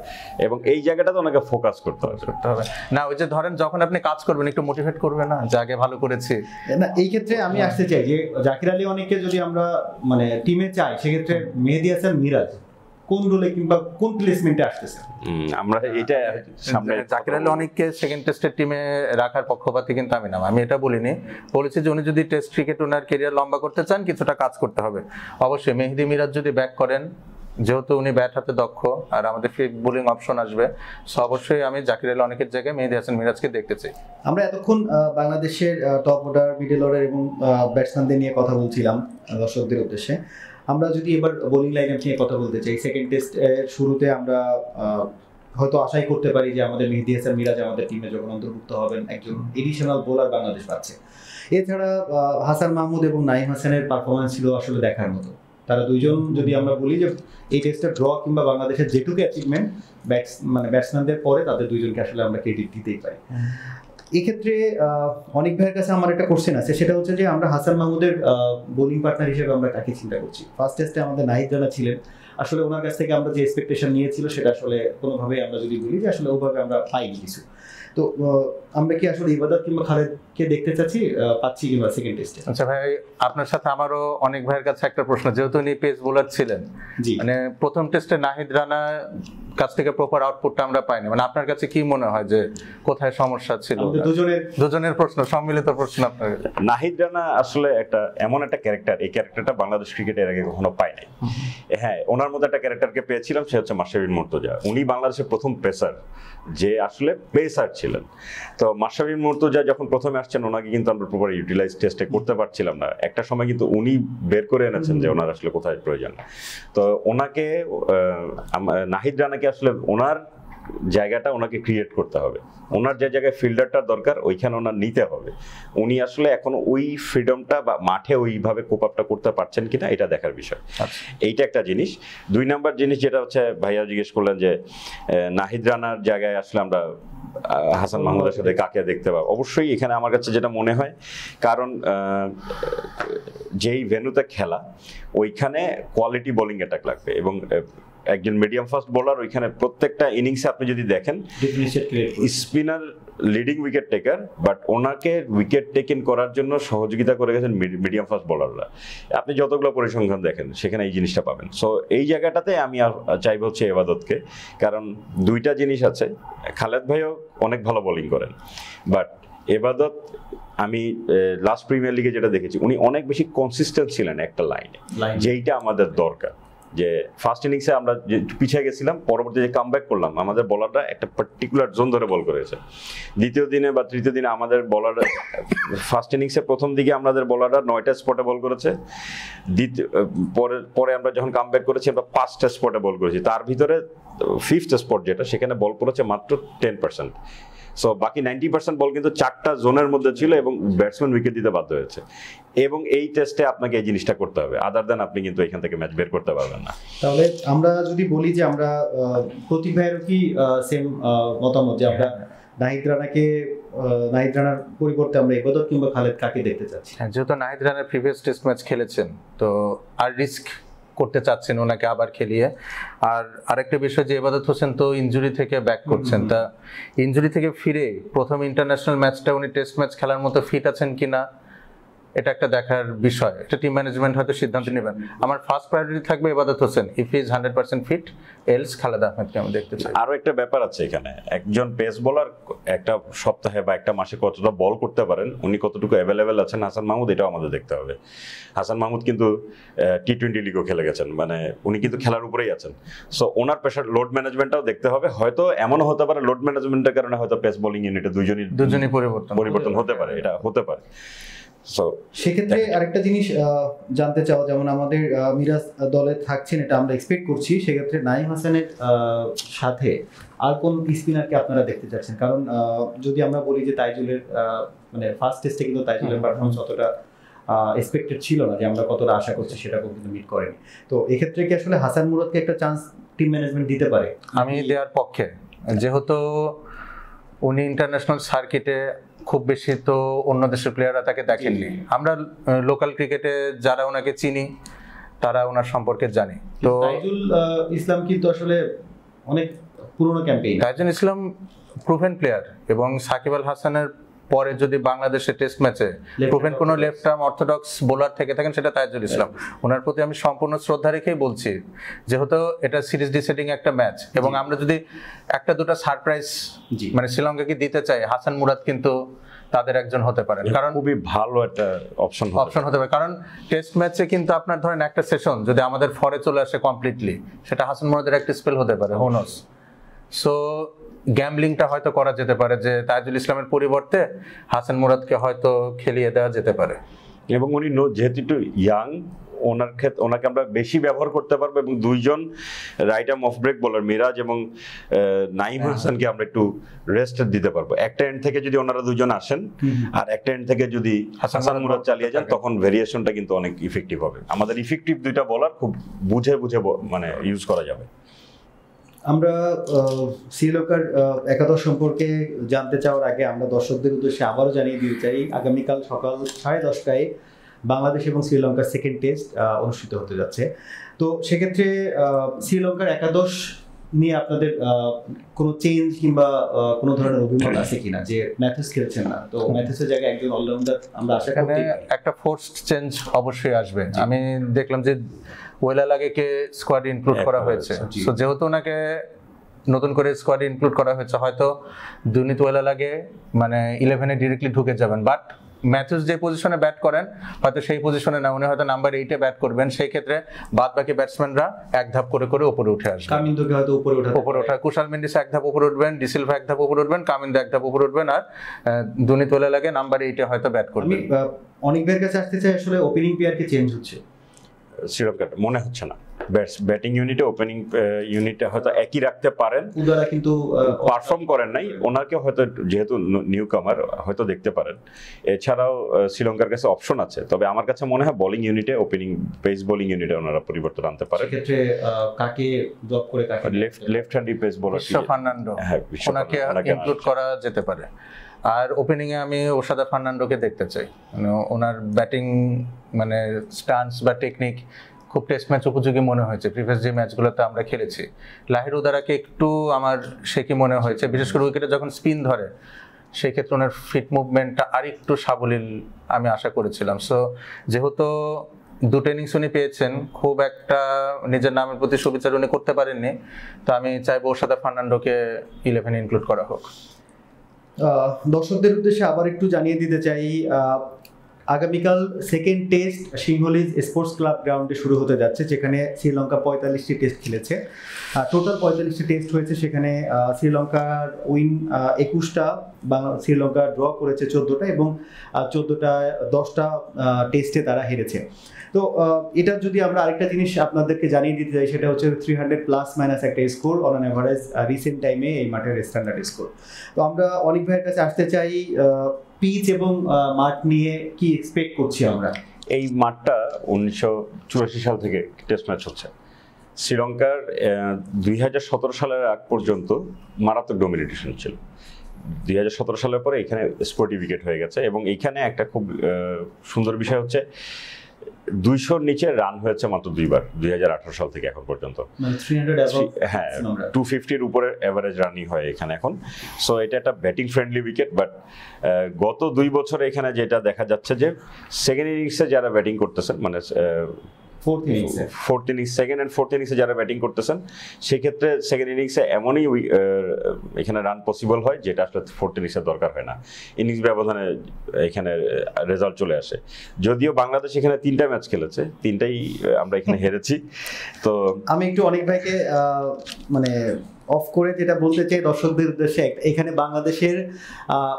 এবং এই জায়গাটাতে ওনাকে ফোকাস করতে হবে না। ওই যে ধরেন যখন আপনি কাজ করবেন একটু মোটিভেট করবে না যে আগে ভালো করেছি না। এই ক্ষেত্রে আমি আসতে চাই যে জাকির আলী অনেককে যদি আমরা মানে টিমে চাই, সেক্ষেত্রে মেহেদী হাসান মিরাজ কোন রোলে কিংবা কোন প্লেসমেন্টে আসতেছে? আমরা এটা সামনে জাকির আলী অনেককে সেকেন্ড টেস্টের টিমে রাখার পক্ষপাতী কিন্তু আমি এটা বলিনি। বলেছি যে উনি যদি টেস্ট ক্রিকেট ওনার ক্যারিয়ার লম্বা করতে চান, কিছুটা কাজ করতে হবে। অবশ্যই মেহেদী মিরাজ যদি ব্যাক করেন, যেহেতু উনি ব্যাট হাতে দক্ষ আর আমাদের ফিট বোলিং অপশন আসবে, সো অবশ্যই আমি জাকির আলী অনেকের জায়গায় মেহেদী হাসান মিরাজকে দেখতে চাই। আমরা এতক্ষণ বাংলাদেশের টপ অর্ডার, মিডল অর্ডার এবং ব্যাটসম্যানদের নিয়ে কথা বলছিলাম দর্শকদের উদ্দেশ্যে। আমরা যদি এবার বোলিং লাইনআপ নিয়ে কথা বলতে চাই, সেকেন্ড টেস্ট শুরুতে আমরা হয়তো আশাই করতে পারি যে আমাদের মেহেদী হাসান মিরাজ আমাদের টিমে যখন অন্তর্ভুক্ত হবেন, একজন এডিশনাল বোলার বাংলাদেশ পাচ্ছে। এছাড়া হাসান মাহমুদ এবং নাইম হাসানের পারফরমেন্স ছিল আসলে দেখার মতো। তারা দুইজন যদি আমরা বলি যে এই টেস্টটা ড্র কিংবা বাংলাদেশের যেটুকু অ্যাচিভমেন্ট ব্যাটসম্যানদের পরে তাদের দুইজনকে আসলে আমরা ক্রেডিট দিতেই পারি। এক্ষেত্রে অনেক ভাইয়ের কাছে আমার একটা কোশ্চেন আছে, সেটা হচ্ছে যে আমরা হাসান মাহমুদের বোলিং পার্টনার হিসেবে আমরা কাকে চিন্তা করছি? ফার্স্ট টেস্টে আমাদের নাহিদ রানা ছিলেন, আসলে ওনার কাছ থেকে আমরা যে এক্সপেকটেশন নিয়েছিল সেটা আসলে কোনোভাবেই আমরা যদি বলি যে আসলে ওভাবে আমরা পাইনি কিছু। তো আমরা কি আসলে ইবাদত কিংবা খালেদকে দেখতে চাচ্ছি, পাচ্ছি কিংবা সেকেন্ড টেস্টে? আচ্ছা ভাই, আপনার সাথে আমারও অনেক ভাইয়ের কাছে একটা প্রশ্ন, যেহেতু উনি পেস বোলার ছিলেন, মানে প্রথম টেস্টে নাহিদ রানা কাছ থেকে প্রপার আউটপুটটা আমরা পাইনি, মানে আপনার কাছে কি মনে হয় যে কোথায় সমস্যা ছিল? দুজনের প্রশ্ন, সম্মিলিত প্রশ্ন আপনার। নাহিদ রানা আসলে এমন একটা ক্যারেক্টার, এই ক্যারেক্টারটা বাংলাদেশ ক্রিকেটের আগে কখনো পাই নাই। হ্যাঁ, ওনার মধ্যে একটা ক্যারেক্টারকে পেয়েছিলাম, সে হচ্ছে মাশরাফি বিন মুর্তজা। উনি বাংলাদেশের প্রথম পেসার যে আসলে পেসার ছিলেন। তো মাশরাফি বিন মুর্তজা যখন প্রথমে আসছেন, ওনাকে কিন্তু আমরা প্রপার ইউটিলাইজ টেস্টে করতে পারছিলাম না। একটা সময় কিন্তু উনি বের করে এনেছেন যে ওনার আসলে কোথায় প্রয়োজন। তো ওনাকে, নাহিদ রানাকে আসলে ওনার জায়গাটা ওনাকে ক্রিয়েট করতে হবে। ওনার যে জায়গায় ফিল্ডারটার দরকার ওইখানে ওনার নিতে হবে। উনি আসলে এখন ওই ফ্রিডমটা বা মাঠে ওইভাবে কোপ আপটা করতে পারছেন কিনা, এটা দেখার বিষয়। এইটা একটা জিনিস। 2 নাম্বার জিনিস যেটা হচ্ছে, ভাইয়া জিজ্ঞেস করলেন যে নাহিদ রানার জায়গায় আসলে আমরা হাসান মাহমুদের সাথে কাকে দেখতে পাবো। অবশ্যই এখানে আমার কাছে যেটা মনে হয়, কারণ যেই ভেন্যুতে খেলা ওইখানে কোয়ালিটি বোলিং অ্যাটাক লাগবে, এবং একজন মিডিয়াম ফাস্ট বোলার ওইখানে প্রত্যেকটা ইনিংসে আপনি যদি দেখেন, spinner leading wicket taker, but ওনাকে উইকেট টেকিং করার জন্য সহযোগিতা করে গেছেন মিডিয়াম ফাস্ট বোলাররা। আপনি যতগুলো পরিসংখ্যান দেখেন সেখানে এই জিনিসটা পাবেন। সো এই জায়গাটাতে আমি চাইবো হচ্ছে এবাদতকে, কারণ 2টা জিনিস আছে। খালেদ ভাইও অনেক ভালো বোলিং করেন, বাট এবাদত আমি লাস্ট প্রিমিয়ার লিগে যেটা দেখেছি, উনি অনেক বেশি কনসিস্টেন্ট ছিলেন একটা লাইনে, যেইটা আমাদের দরকার। যে ফার্স্ট ইনিংসে আমরা যে পিছিয়ে গেছিলাম, পরবর্তী যে কামব্যাক করলাম, আমাদের বলাররা একটা পার্টিকুলার জোন ধরে বল করেছে। দ্বিতীয় দিনে বা তৃতীয় দিনে আমাদের বলাররা, ফার্স্ট ইনিংসে প্রথম দিকে আমাদের বলাররা 9টা স্পটে বল করেছে, পরে আমরা যখন কামব্যাক করেছি আমরা 5টা স্পটে বল করেছি। তার ভিতরে 5th স্পট যেটা, সেখানে বল করেছে মাত্র 10%। সো বাকি 90% বল কিন্তু 4টা জোনের মধ্যে ছিল, এবং ব্যাটসম্যান উইকেট দিতে বাধ্য হয়েছে। এবং এই টেস্টে আপনাকে এই জিনিসটা করতে হবে, আদার দেন আপনি কিন্তু এখান থেকে ম্যাচ বের করতে পারবেন না। তাহলে আমরা যদি বলি যে আমরা প্রতিভার কি সেম মতামত, যে আমরা নাহিদ রানার পরিবর্তে আমরা ইবাদত কিংবা খালেদ কাকে দেখতে চাচ্ছি? হ্যাঁ, যেহেতু নাহিদ রানার প্রিভিয়াস টেস্ট ম্যাচ খেলেছেন, তো আর রিস্ক করতে চাচ্ছেন ওনাকে আবার খেলিয়ে। আর আরেকটা বিষয় যে ইবাদত হোসেন তো ইনজুরি থেকে ব্যাক করছেন, তা ইনজুরি থেকে ফিরে প্রথম ইন্টারন্যাশনাল ম্যাচটা উনি টেস্ট ম্যাচ খেলার মতো ফিট আছেন কিনা, এটা একটা দেখার বিষয়। এটা টিম ম্যানেজমেন্ট হয়তো সিদ্ধান্ত নেবেন। আমার ফার্স্ট প্রায়োরিটি থাকবে Ebadot Hossain, if he is 100% fit, else Khaled আহমেদকে আমি দেখতে চাই। আরো একটা ব্যাপার আছে এখানে, একজন পেস বোলার একটা সপ্তাহে বা একটা মাসে কতটা বল করতে পারেন, উনি কতটুকু অ্যাভেলেবেল আছেন হাসান মাহমুদ, এটাও আমাদের দেখতে হবে। হাসান মাহমুদ কিন্তু T20 লিগও খেলে গেছেন, মানে উনি কিন্তু খেলার উপরেই আছেন। সো ওনার প্রেশার লোড ম্যানেজমেন্টটাও দেখতে হবে। হয়তো এমনও হতে পারে লোড ম্যানেজমেন্টের কারণে হয়তো পেস বোলিং ইউনিটে দুজনই পরিবর্তন হতে পারে, এটা হতে পারে। সেক্ষেত্রে আরেকটা জিনিস জানতে চাও, যেমন আমাদের মিরাজ দলে থাকছেন, এটা আমরা এক্সপেক্ট করছি, সেক্ষেত্রে নাইম হাসানের সাথে আর কোন স্পিনারকে আপনারা দেখতে চাচ্ছেন? কারণ যদি আমরা বলি যে তাইজুলের মানে ফার্স্ট টেস্টে কিন্তু তাইজুলের পারফরমেন্স অতটা এক্সপেক্টেড ছিল না, যে আমরা কতটা আশা করছি সেটা কিন্তু মিট করেনি। তো এক্ষেত্রে কি আসলে হাসান মুরাদকে একটা চান্স টিম ম্যানেজমেন্ট দিতে পারে? আমি দেওয়ার পক্ষে, যেহেতু উনি ইন্টারন্যাশনাল সার্কিটে খুব বেশি তো অন্য দেশের প্লেয়াররা তাকে দেখেননি। আমরা লোকাল ক্রিকেটে যারা ওনাকে চিনি তারা ওনার সম্পর্কে জানি। তো তাইজুল ইসলাম কিন্তু আসলে অনেক পুরনো ক্যাম্পেইন, তাইজুল ইসলাম প্রুভেন প্লেয়ার, এবং সাকিব আল হাসানের পরে যদি বাংলাদেশের টেস্ট ম্যাচে প্রুভেন কোনো লেফট আর্ম অর্থোডক্স বোলার থেকে থাকেন সেটা তাইজুল ইসলাম। ওনার প্রতি আমি সম্পূর্ণ শ্রদ্ধা রেখেই বলছি, যেহেতু এটা সিরিজ ডিসাইডিং একটা ম্যাচ, এবং আমরা যদি একটা দুটো সারপ্রাইজ মানে শ্রীলঙ্কাকে দিতে চাই, হাসান মুরাদ কিন্তু তাদের একজন হতে পারেন, কারণ খুবই ভালো একটা অপশন হতে পারে। কারণ টেস্ট ম্যাচে কিন্তু আপনার ধরেন একটা সেশন যদি আমাদের ফরে চলে আসে কমপ্লিটলি, সেটা হাসান মুরাদের একটা স্পেল হতে পারে, হু নোস। সো গ্যাম্বলিংটা হয়তো করা যেতে পারে যে তাইজুল ইসলামের পরিবর্তে হাসান মুরাদকে হয়তো খেলিয়ে দেওয়া যেতে পারে। এবং উনি যেহেতু একটু ইয়াং, ওনাকে আমরা বেশি ব্যবহার করতে পারবো, এবং 2জন right arm off break bowler Miraz এবং নাইম হাসানকে আমরা একটু রেস্ট দিতে পারবো। একটা এন্ড থেকে যদি ওনারা 2জন আসেন আর একটা এন্ড থেকে যদি হাসান মুরাদ চালিয়ে যান, তখন ভেরিয়েশনটা কিন্তু অনেক ইফেক্টিভ হবে। আমাদের ইফেক্টিভ 2টা বোলার খুব বুঝে মানে ইউজ করা যাবে। আমরা শ্রীলঙ্কার একাদশ সম্পর্কে জানতে চাওয়ার আগে আমরা দর্শকদের উদ্দেশ্যে আবারও জানিয়ে দিতে চাই, আগামীকাল সকাল 10:30টায় বাংলাদেশ এবং শ্রীলঙ্কার সেকেন্ড টেস্ট অনুষ্ঠিত হতে যাচ্ছে। তো সেক্ষেত্রে শ্রীলঙ্কার একাদশ নিয়ে আপনাদের কোনো চেঞ্জ কিংবা কোনো ধরনের অভিমত আছে কিনা, যে ম্যাথিউস খেলছেন না, তো ম্যাথিউসের জায়গায় একজন অলরাউন্ডার আমরা আশা করি? একটা ফোর্সড চেঞ্জ অবশ্যই আসবে। আমি দেখলাম যে ওয়েলালাগেকে স্কোয়াডে ইনক্লুড করা হয়েছে, সো যেহেতু ওনাকে নতুন করে স্কোয়াডে ইনক্লুড করা হয়েছে, হয়তো দুর্নীতি ওয়েলালাগে মানে 11-এ ডিরেক্টলি ঢুকে যাবেন, বাট ম্যাথিউস যে পজিশনে ব্যাট করেন হয়তো সেই পজিশনে না, উনি হয়তো নাম্বার 8-এ ব্যাট করবেন, সেই ক্ষেত্রে বাদ বাকি ব্যাটসম্যানরা এক ধাপ করে করে উপরে উঠে আসবে। কামিন্দোকে হয়তো উপরে ওঠা, কুশাল মেন্ডিস এক ধাপ উপরে উঠবেন, ডিসিলভা এক ধাপ উপরে উঠবেন, কামিন্দো এক ধাপ উপরে উঠবেন, আর দুর্নীতি ওয়েলালাগে নাম্বার 8-এ হয়তো ব্যাট করবেন। অনেক ভাইয়ের কাছে আসতে চাই, আসলে ওপেনিং পেয়ার কি চেঞ্জ হচ্ছে? শ্রীলঙ্কার মনে হচ্ছে না। ব্যাটিং ইউনিটে ওপেনিং ইউনিটে হয়তো একই রাখতে পারেন, উদারা কিন্তু পারফর্ম করেন নাই, ওনাকে হয়তো যেহেতু নিউ কামার হয়তো দেখতে পারেন। এছাড়াও শ্রীলঙ্কার কাছে অপশন আছে, তবে আমার কাছে মনে হয় বোলিং ইউনিটে, ওপেনিং পেস বোলিং ইউনিটে ওনারা পরিবর্তন আনতে পারেন। সেক্ষেত্রে কাকে ড্রপ করে কাকে left handy pace bowler Fernando, ওনাকে ইনক্লুড করা যেতে পারে। আর ওপেনিং এ আমি ওশাদা ফার্নান্ডোকে দেখতে চাই, মানে ওনার ব্যাটিং মানে স্টান্স বা টেকনিক খুব টেস্ট ম্যাচ উপযোগী মনে হয়েছে প্রিভিয়াস যে ম্যাচগুলোতে আমরা খেলেছি। লাহিরু উদারাকে একটু আমার সে কি মনে হয়েছে, বিশেষ করে উইকেটে যখন স্পিন ধরে সেই ক্ষেত্রে ওনার ফিট মুভমেন্টটা আর একটু সাবলীল আমি আশা করেছিলাম। সো যেহেতু দুটো ইনিংস উনি পেয়েছেন, খুব একটা নিজের নামের প্রতি সুবিচার উনি করতে পারেননি, তো আমি চাইবো ওশাদা ফার্নান্ডোকে 11-এ ইনক্লুড করা হোক। দর্শকদের উদ্দেশ্যে আবার একটু জানিয়ে দিতে চাই, আগামীকাল second test Sinhalese sports club গ্রাউন্ডে শুরু হতে যাচ্ছে, যেখানে শ্রীলঙ্কা 45টি টেস্ট খেলেছে। টোটাল 45টি টেস্ট হয়েছে, সেখানে শ্রীলঙ্কার উইন 21টা, শ্রীলঙ্কা ড্র করেছে 14টা, এবং 10টা টেস্টে তারা হেরেছে। তো এটা যদি আমরা আরেকটা জিনিস আপনাদেরকে জানিয়ে দিতে চাই, সেটা হচ্ছে 300± একটা score on an average recent টাইমে এই মাঠের স্ট্যান্ডার্ড স্কোর। তো আমরা অনেক ভাইয়ের কাছে আসতে চাই, পিচ এবং মাঠ নিয়ে কি এক্সপেক্ট করছি আমরা? এই মাঠটা 1984 সাল থেকে টেস্ট ম্যাচ হচ্ছে। শ্রীলঙ্কার 2017 সালের আগ পর্যন্ত মারাত্মক ডমিনেশন ছিল। 2017 সালের পরে এখানে স্পোর্টিভ উইকেট হয়ে গেছে, এবং এইখানে একটা খুব সুন্দর বিষয় হচ্ছে 200-র নিচে রান হয়েছে মাত্র 2বার 2018 সাল থেকে এখন পর্যন্ত। হ্যাঁ, 250-র উপরে এভারেজ রানই হয় এখানে এখন। সো এটা একটা ব্যাটিং ফ্রেন্ডলি উইকেট, বাট গত 2 বছরে এখানে যেটা দেখা যাচ্ছে যে সেকেন্ড ইনিংসে যারা ব্যাটিং করতেছেন, মানে fourth innings, second and fourth ইনিংসে যারা ব্যাটিং করতেছেন, সেক্ষেত্রে সেকেন্ড ইনিংসে এমনই এখানে রান পসিবল হয় যেটা আসলে ফোর্থ ইনিংসে দরকার হয় না, ইনিংস ব্যবধানে এখানে রেজাল্ট চলে আসে। যদিও বাংলাদেশ এখানে 3টা ম্যাচ খেলেছে, 3টাই আমরা এখানে হেরেছি। তো আমি একটু অনেক ভাইকে মানে অফ করে যেটা বলতে চাই দর্শকদের উদ্দেশ্যে, এখানে বাংলাদেশের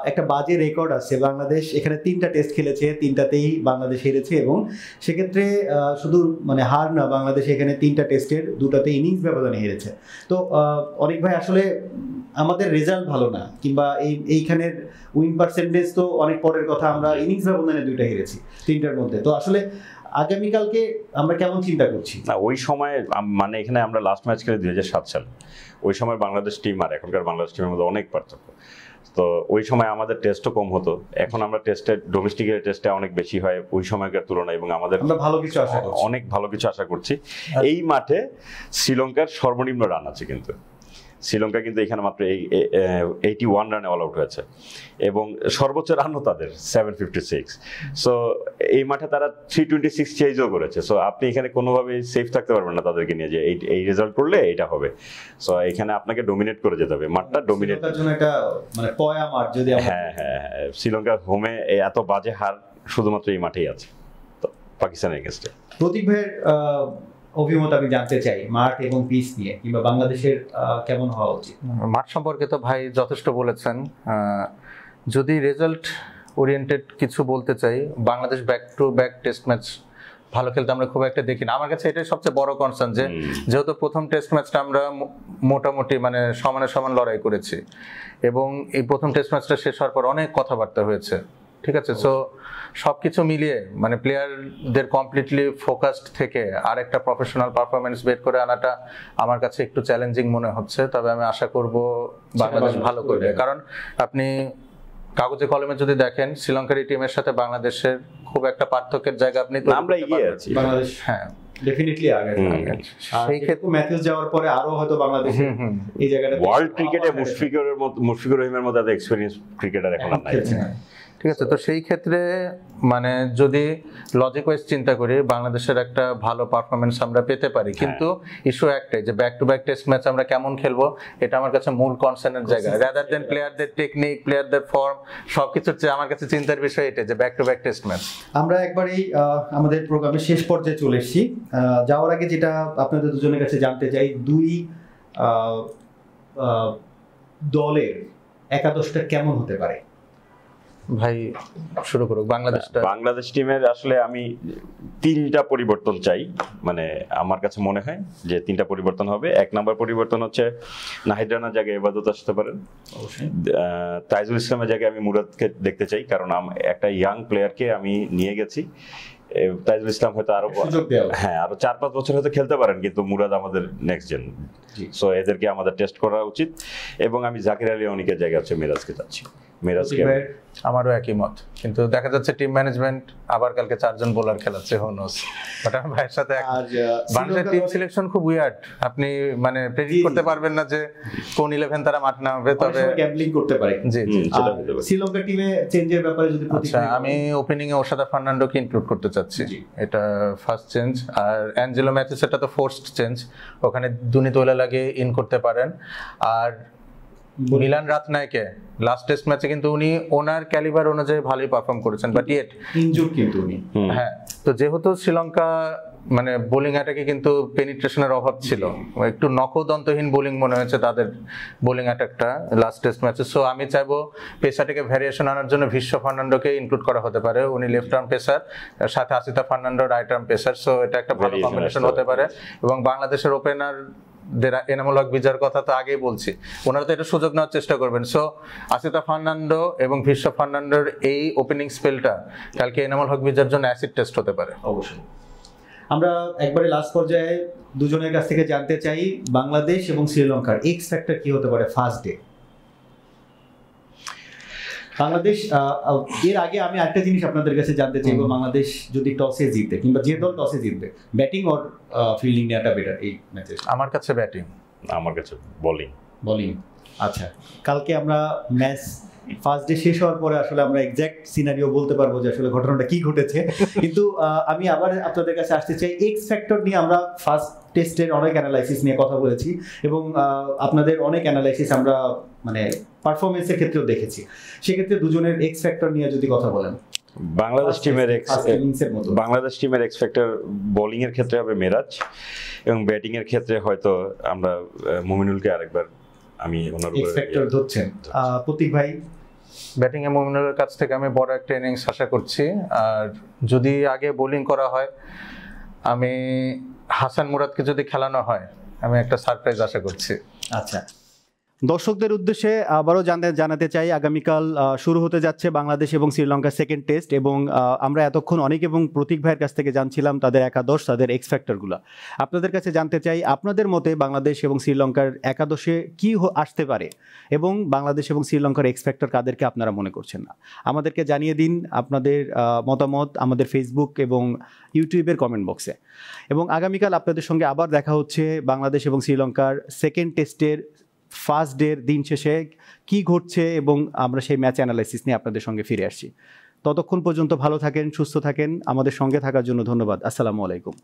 একটা বাজে রেকর্ড আছে। বাংলাদেশ এখানে 3টা টেস্ট খেলেছে, 3টাতেই বাংলাদেশ হেরেছে, এবং সেক্ষেত্রে শুধু মানে হার না, বাংলাদেশ এখানে 3টা টেস্টের 2টাতে ইনিংস ব্যবধানে হেরেছে। তো অনেক ভাই আসলে আমাদের রেজাল্ট ভালো না, কিংবা এইখানের উইন পার্সেন্টেজ তো অনেক পরের কথা, আমরা ইনিংস ব্যবধানে 2টা হেরেছি 3টার মধ্যে। তো আসলে আগামীকালকে আমরা কেমন চিন্তা করছি? না, ওই সময় মানে এখানে আমরা লাস্ট ম্যাচ খেলে 2007 সালে, ওই সময় বাংলাদেশ টিম আর এখনকার বাংলাদেশ টিমের মধ্যে অনেক পার্থক্য। তো ওই সময় আমাদের টেস্টও কম হতো, এখন আমরা টেস্টে ডোমেস্টিকের টেস্টে অনেক বেশি হয় ওই সময়কার তুলনায়, এবং আমাদের ভালো কিছু আশা করছি, অনেক ভালো কিছু আশা করছি। এই মাঠে শ্রীলঙ্কার সর্বনিম্ন রান আছে, কিন্তু শ্রীলঙ্কা কিন্তু এখানে মাত্র 81 রানে অল আউট হয়েছে, এবং সর্বোচ্চ রানও তাদের 756। সো এই মাঠে তারা 326 চেজও করেছে। সো আপনি এখানে কোনোভাবেই সেফ থাকতে পারবেন না তাদেরকে নিয়ে, যে এই রেজাল্ট করলে এটা হবে। সো এখানে আপনাকে ডমিনেট করে যেতে হবে, মাঠটা ডমিনেট করার জন্য এটা মানে পয়া মাঠ। যদি হ্যাঁ, শ্রীলঙ্কার হোমে এত বাজে হার শুধুমাত্র এই মাঠেই আছে, তো পাকিস্তানের এগেইনস্টে। প্রতীক ভাইয়ের অভিমত আমি জানতে চাই মাঠ এবং পিচ নিয়ে, কিংবা বাংলাদেশের কেমন হওয়া উচিত? মাঠ সম্পর্কে তো ভাই যথেষ্ট বলেছেন। যদি রেজাল্ট ওরিয়েন্টেড কিছু বলতে চাই, Bangladesh back to back test match ভালো খেলতে আমরা খুব একটা দেখি না। আমার কাছে এটাই সবচেয়ে বড় কনসার্ন, যে যেহেতু প্রথম টেস্ট ম্যাচটা আমরা মোটামুটি মানে সমানে সমান লড়াই করেছি, এবং এই প্রথম টেস্ট ম্যাচটা শেষ হওয়ার পর অনেক কথাবার্তা হয়েছে, ঠিক আছে। সো সবকিছু মিলিয়ে মানে প্লেয়ারদের কমপ্লিটলি ফোকাসড থেকে আর একটা প্রফেশনাল পারফরমেন্স বের করে আনাটা আমার কাছে একটু চ্যালেঞ্জিং মনে হচ্ছে। তবে আমি আশা করব বাংলাদেশ ভালো করবে, কারণ আপনি কাগজে কলমে যদি দেখেন শ্রীলঙ্কার এই টিমের সাথে বাংলাদেশের খুব একটা পার্থক্যের জায়গা আপনি আমরা এগিয়ে আছি। বাংলাদেশ হ্যাঁ ডেফিনেটলি আগে সেই ক্ষেত্রে ম্যাথিউস যাওয়ার পরে আরো হয়তো বাংলাদেশে এই জায়গাটা ওয়ার্ল্ড ক্রিকেটে মুশফিকুর রহিমের মতো এত এক্সপেরিয়েন্স ক্রিকেটার এখন আর নাই। ঠিক আছে, তো সেই ক্ষেত্রে মানে যদি লজিক ওয়াইজ চিন্তা করি বাংলাদেশের একটা ভালো পারফরমেন্স আমরা পেতে পারি, কিন্তু ইস্যু একটাই যে back to back test match আমরা কেমন খেলবো, এটা আমার কাছে মূল কনসার্নের জায়গা। রাদার দেন প্লেয়ারদের টেকনিক, প্লেয়ারদের ফর্ম, সবকিছুর চেয়ে আমার কাছে চিন্তার বিষয় এটা যে back to back test match. আমরা একবারেই আমাদের প্রোগ্রামের শেষ পর্যায়ে চলে এসেছি। যাওয়ার আগে যেটা আপনাদের দুজনের কাছে জানতে চাই, দুই দলের একাদশটা কেমন হতে পারে? ভাই শুরু করুক। বাংলাদেশ টিমের আসলে আমি 3টা পরিবর্তন চাই, মানে আমার কাছে মনে হয় যে 3টা পরিবর্তন হবে। 1 নম্বর পরিবর্তন হচ্ছে নাহিদ রানার জায়গায় এবাদত আসতে পারেন, তাইজুল ইসলামের জায়গায় আমি মুরাদকে দেখতে চাই, কারণ একটা ইয়াং প্লেয়ারকে আমি নিয়ে গেছি। তাইজুল ইসলাম হয়তো আরো 4-5 বছর হয়তো খেলতে পারেন, কিন্তু মুরাদ আমাদের নেক্সট জেন, সো এদেরকে আমাদের টেস্ট করা উচিত। এবং আমি জাকির আলী অনিকের জায়গায় হচ্ছে মিরাজকে চাচ্ছি। মিরাজকে আমারও একই মত, কিন্তু দেখা যাচ্ছে টিম ম্যানেজমেন্ট আবার কালকে 4 জন বোলার খেলাচ্ছে, হো নোস। বাট আমার ভাইয়ের সাথে বাংলাদেশের টিম সিলেকশন খুব উইয়ার্ড, আপনি মানে প্রেডিক্ট করতে পারবেন না যে কোন 11 তারা মাঠে নামবে, তবে গ্যাম্বলিং করতে পারে। জি শ্রীলঙ্কা টিমে চেঞ্জের ব্যাপারে যদি আমি ওপেনিং এ ওশাদা ফার্নান্ডোকে ইনক্লুড করতে চাচ্ছি, এটা ফার্স্ট চেঞ্জ। আর অ্যাঞ্জেলো ম্যাথিউস এটা তো ফোর্সড চেঞ্জ, ওখানে দুনিতোলা লাগে ইন করতে পারেন। আর মিলান রাতনায়কে লাস্ট টেস্ট ম্যাচে কিন্তু উনি ওনার ক্যালিবার অনুযায়ী ভালোই পারফর্ম করেছেন, বাট ইয়েট ইনজুর কিন্তু উনি। হ্যাঁ, তো যেহেতু শ্রীলঙ্কা মানে বোলিং অ্যাটাকে কিন্তু পেনিট্রেশনের অভাব ছিল, একটু নখদন্তহীন বোলিং মনে হয়েছে তাদের বোলিং অ্যাটাকটা লাস্ট টেস্ট ম্যাচে। সো আমি চাইবো পেসারটাকে ভ্যারিয়েশন আনার জন্য বিশ্ব ফার্নান্ডোকে ইনক্লুড করা হতে পারে, উনি লেফট আর্ম পেসার, সাথে Asitha Fernando right arm pacer, so এটা একটা ভালো কম্বিনেশন হতে পারে। এবং বাংলাদেশের ওপেনার এনামুল হক বিজয়ের কথা তো আগেই বলছি, ওনারা তো এটা সুযোগ নেওয়ার চেষ্টা করবেন। সো আসিতা ফার্নান্ডো এবং বিশ্ব ফার্নান্ডোর এই ওপেনিং স্পেলটা কালকে এনামুল হক বিজয়ের জন্য অ্যাসিড টেস্ট হতে পারে। অবশ্যই। আমরা একবারে লাস্ট পর্যায়ে দুজনের কাছ থেকে জানতে চাই বাংলাদেশ এবং শ্রীলঙ্কার এক্স ফ্যাক্টর কি হতে পারে ফার্স্ট ডে। বাংলাদেশ, এর আগে আমি একটা জিনিস আপনাদের কাছে জানতে চাইবো, বাংলাদেশ যদি টসে জিতে কিংবা যে দল টসে জিতবে, ব্যাটিং অর ফিল্ডিং নেওয়াটা বেটার এই ম্যাচে? আমার কাছে ব্যাটিং। আমার কাছে বোলিং। আচ্ছা, কালকে আমরা ম্যাচ ফার্স্ট ডে শেষ হওয়ার পরে আসলে আমরা এক্সাক্ট সিনারিও বলতে পারবো যে আসলে ঘটনাটা কি ঘটেছে, কিন্তু আমি আবার আপনাদের কাছে আসতে চাই এক্স ফ্যাক্টর নিয়ে। আমরা ফার্স্ট টেস্টের অনেক অ্যানালাইসিস নিয়ে কথা বলেছি এবং আপনাদের অনেক অ্যানালাইসিস আমরা মানে পারফরমেন্সের ক্ষেত্রেও দেখেছি, সেক্ষেত্রে দুজনের এক্স ফ্যাক্টর নিয়ে যদি কথা বলেন। বাংলাদেশ টিমের এক্স ফ্যাক্টর বোলিং এর ক্ষেত্রে হবে মিরাজ, এবং ব্যাটিং এর ক্ষেত্রে হয়তো আমরা মুমিনুলকে আরেকবার আমি ওনার উপরে এক্স ফ্যাক্টর ধরছেন। প্রতীক ভাই? ব্যাটিং এ মুমিনুলের কাছ থেকে আমি বড় একটা ইনিংস আশা করছি, আর যদি আগে বোলিং করা হয় আমি হাসান মুরাদকে যদি খেলানো হয় আমি একটা সারপ্রাইজ আশা করছি। আচ্ছা, দর্শকদের উদ্দেশ্যে আবারও জানাতে চাই আগামীকাল শুরু হতে যাচ্ছে বাংলাদেশ এবং শ্রীলঙ্কার সেকেন্ড টেস্ট, এবং আমরা এতক্ষণ অনেক এবং প্রতীক ভাইয়ের কাছ থেকে জানছিলাম তাদের একাদশ, তাদের এক্স ফ্যাক্টরগুলো। আপনাদের কাছে জানতে চাই আপনাদের মতে বাংলাদেশ এবং শ্রীলঙ্কার একাদশে কি আসতে পারে, এবং বাংলাদেশ এবং শ্রীলঙ্কার এক্স ফ্যাক্টর কাদেরকে আপনারা মনে করছেন না, আমাদেরকে জানিয়ে দিন আপনাদের মতামত আমাদের ফেসবুক এবং ইউটিউবের কমেন্ট বক্সে। এবং আগামীকাল আপনাদের সঙ্গে আবার দেখা হচ্ছে বাংলাদেশ এবং শ্রীলঙ্কার সেকেন্ড টেস্টের ফার্স্ট ডের দিন শেষে কি ঘটছে, এবং আমরা সেই ম্যাচ অ্যানালাইসিস নিয়ে আপনাদের সঙ্গে ফিরে আসছি। ততক্ষণ পর্যন্ত ভালো থাকেন, সুস্থ থাকেন, আমাদের সঙ্গে থাকার জন্য ধন্যবাদ। আসসালামু আলাইকুম।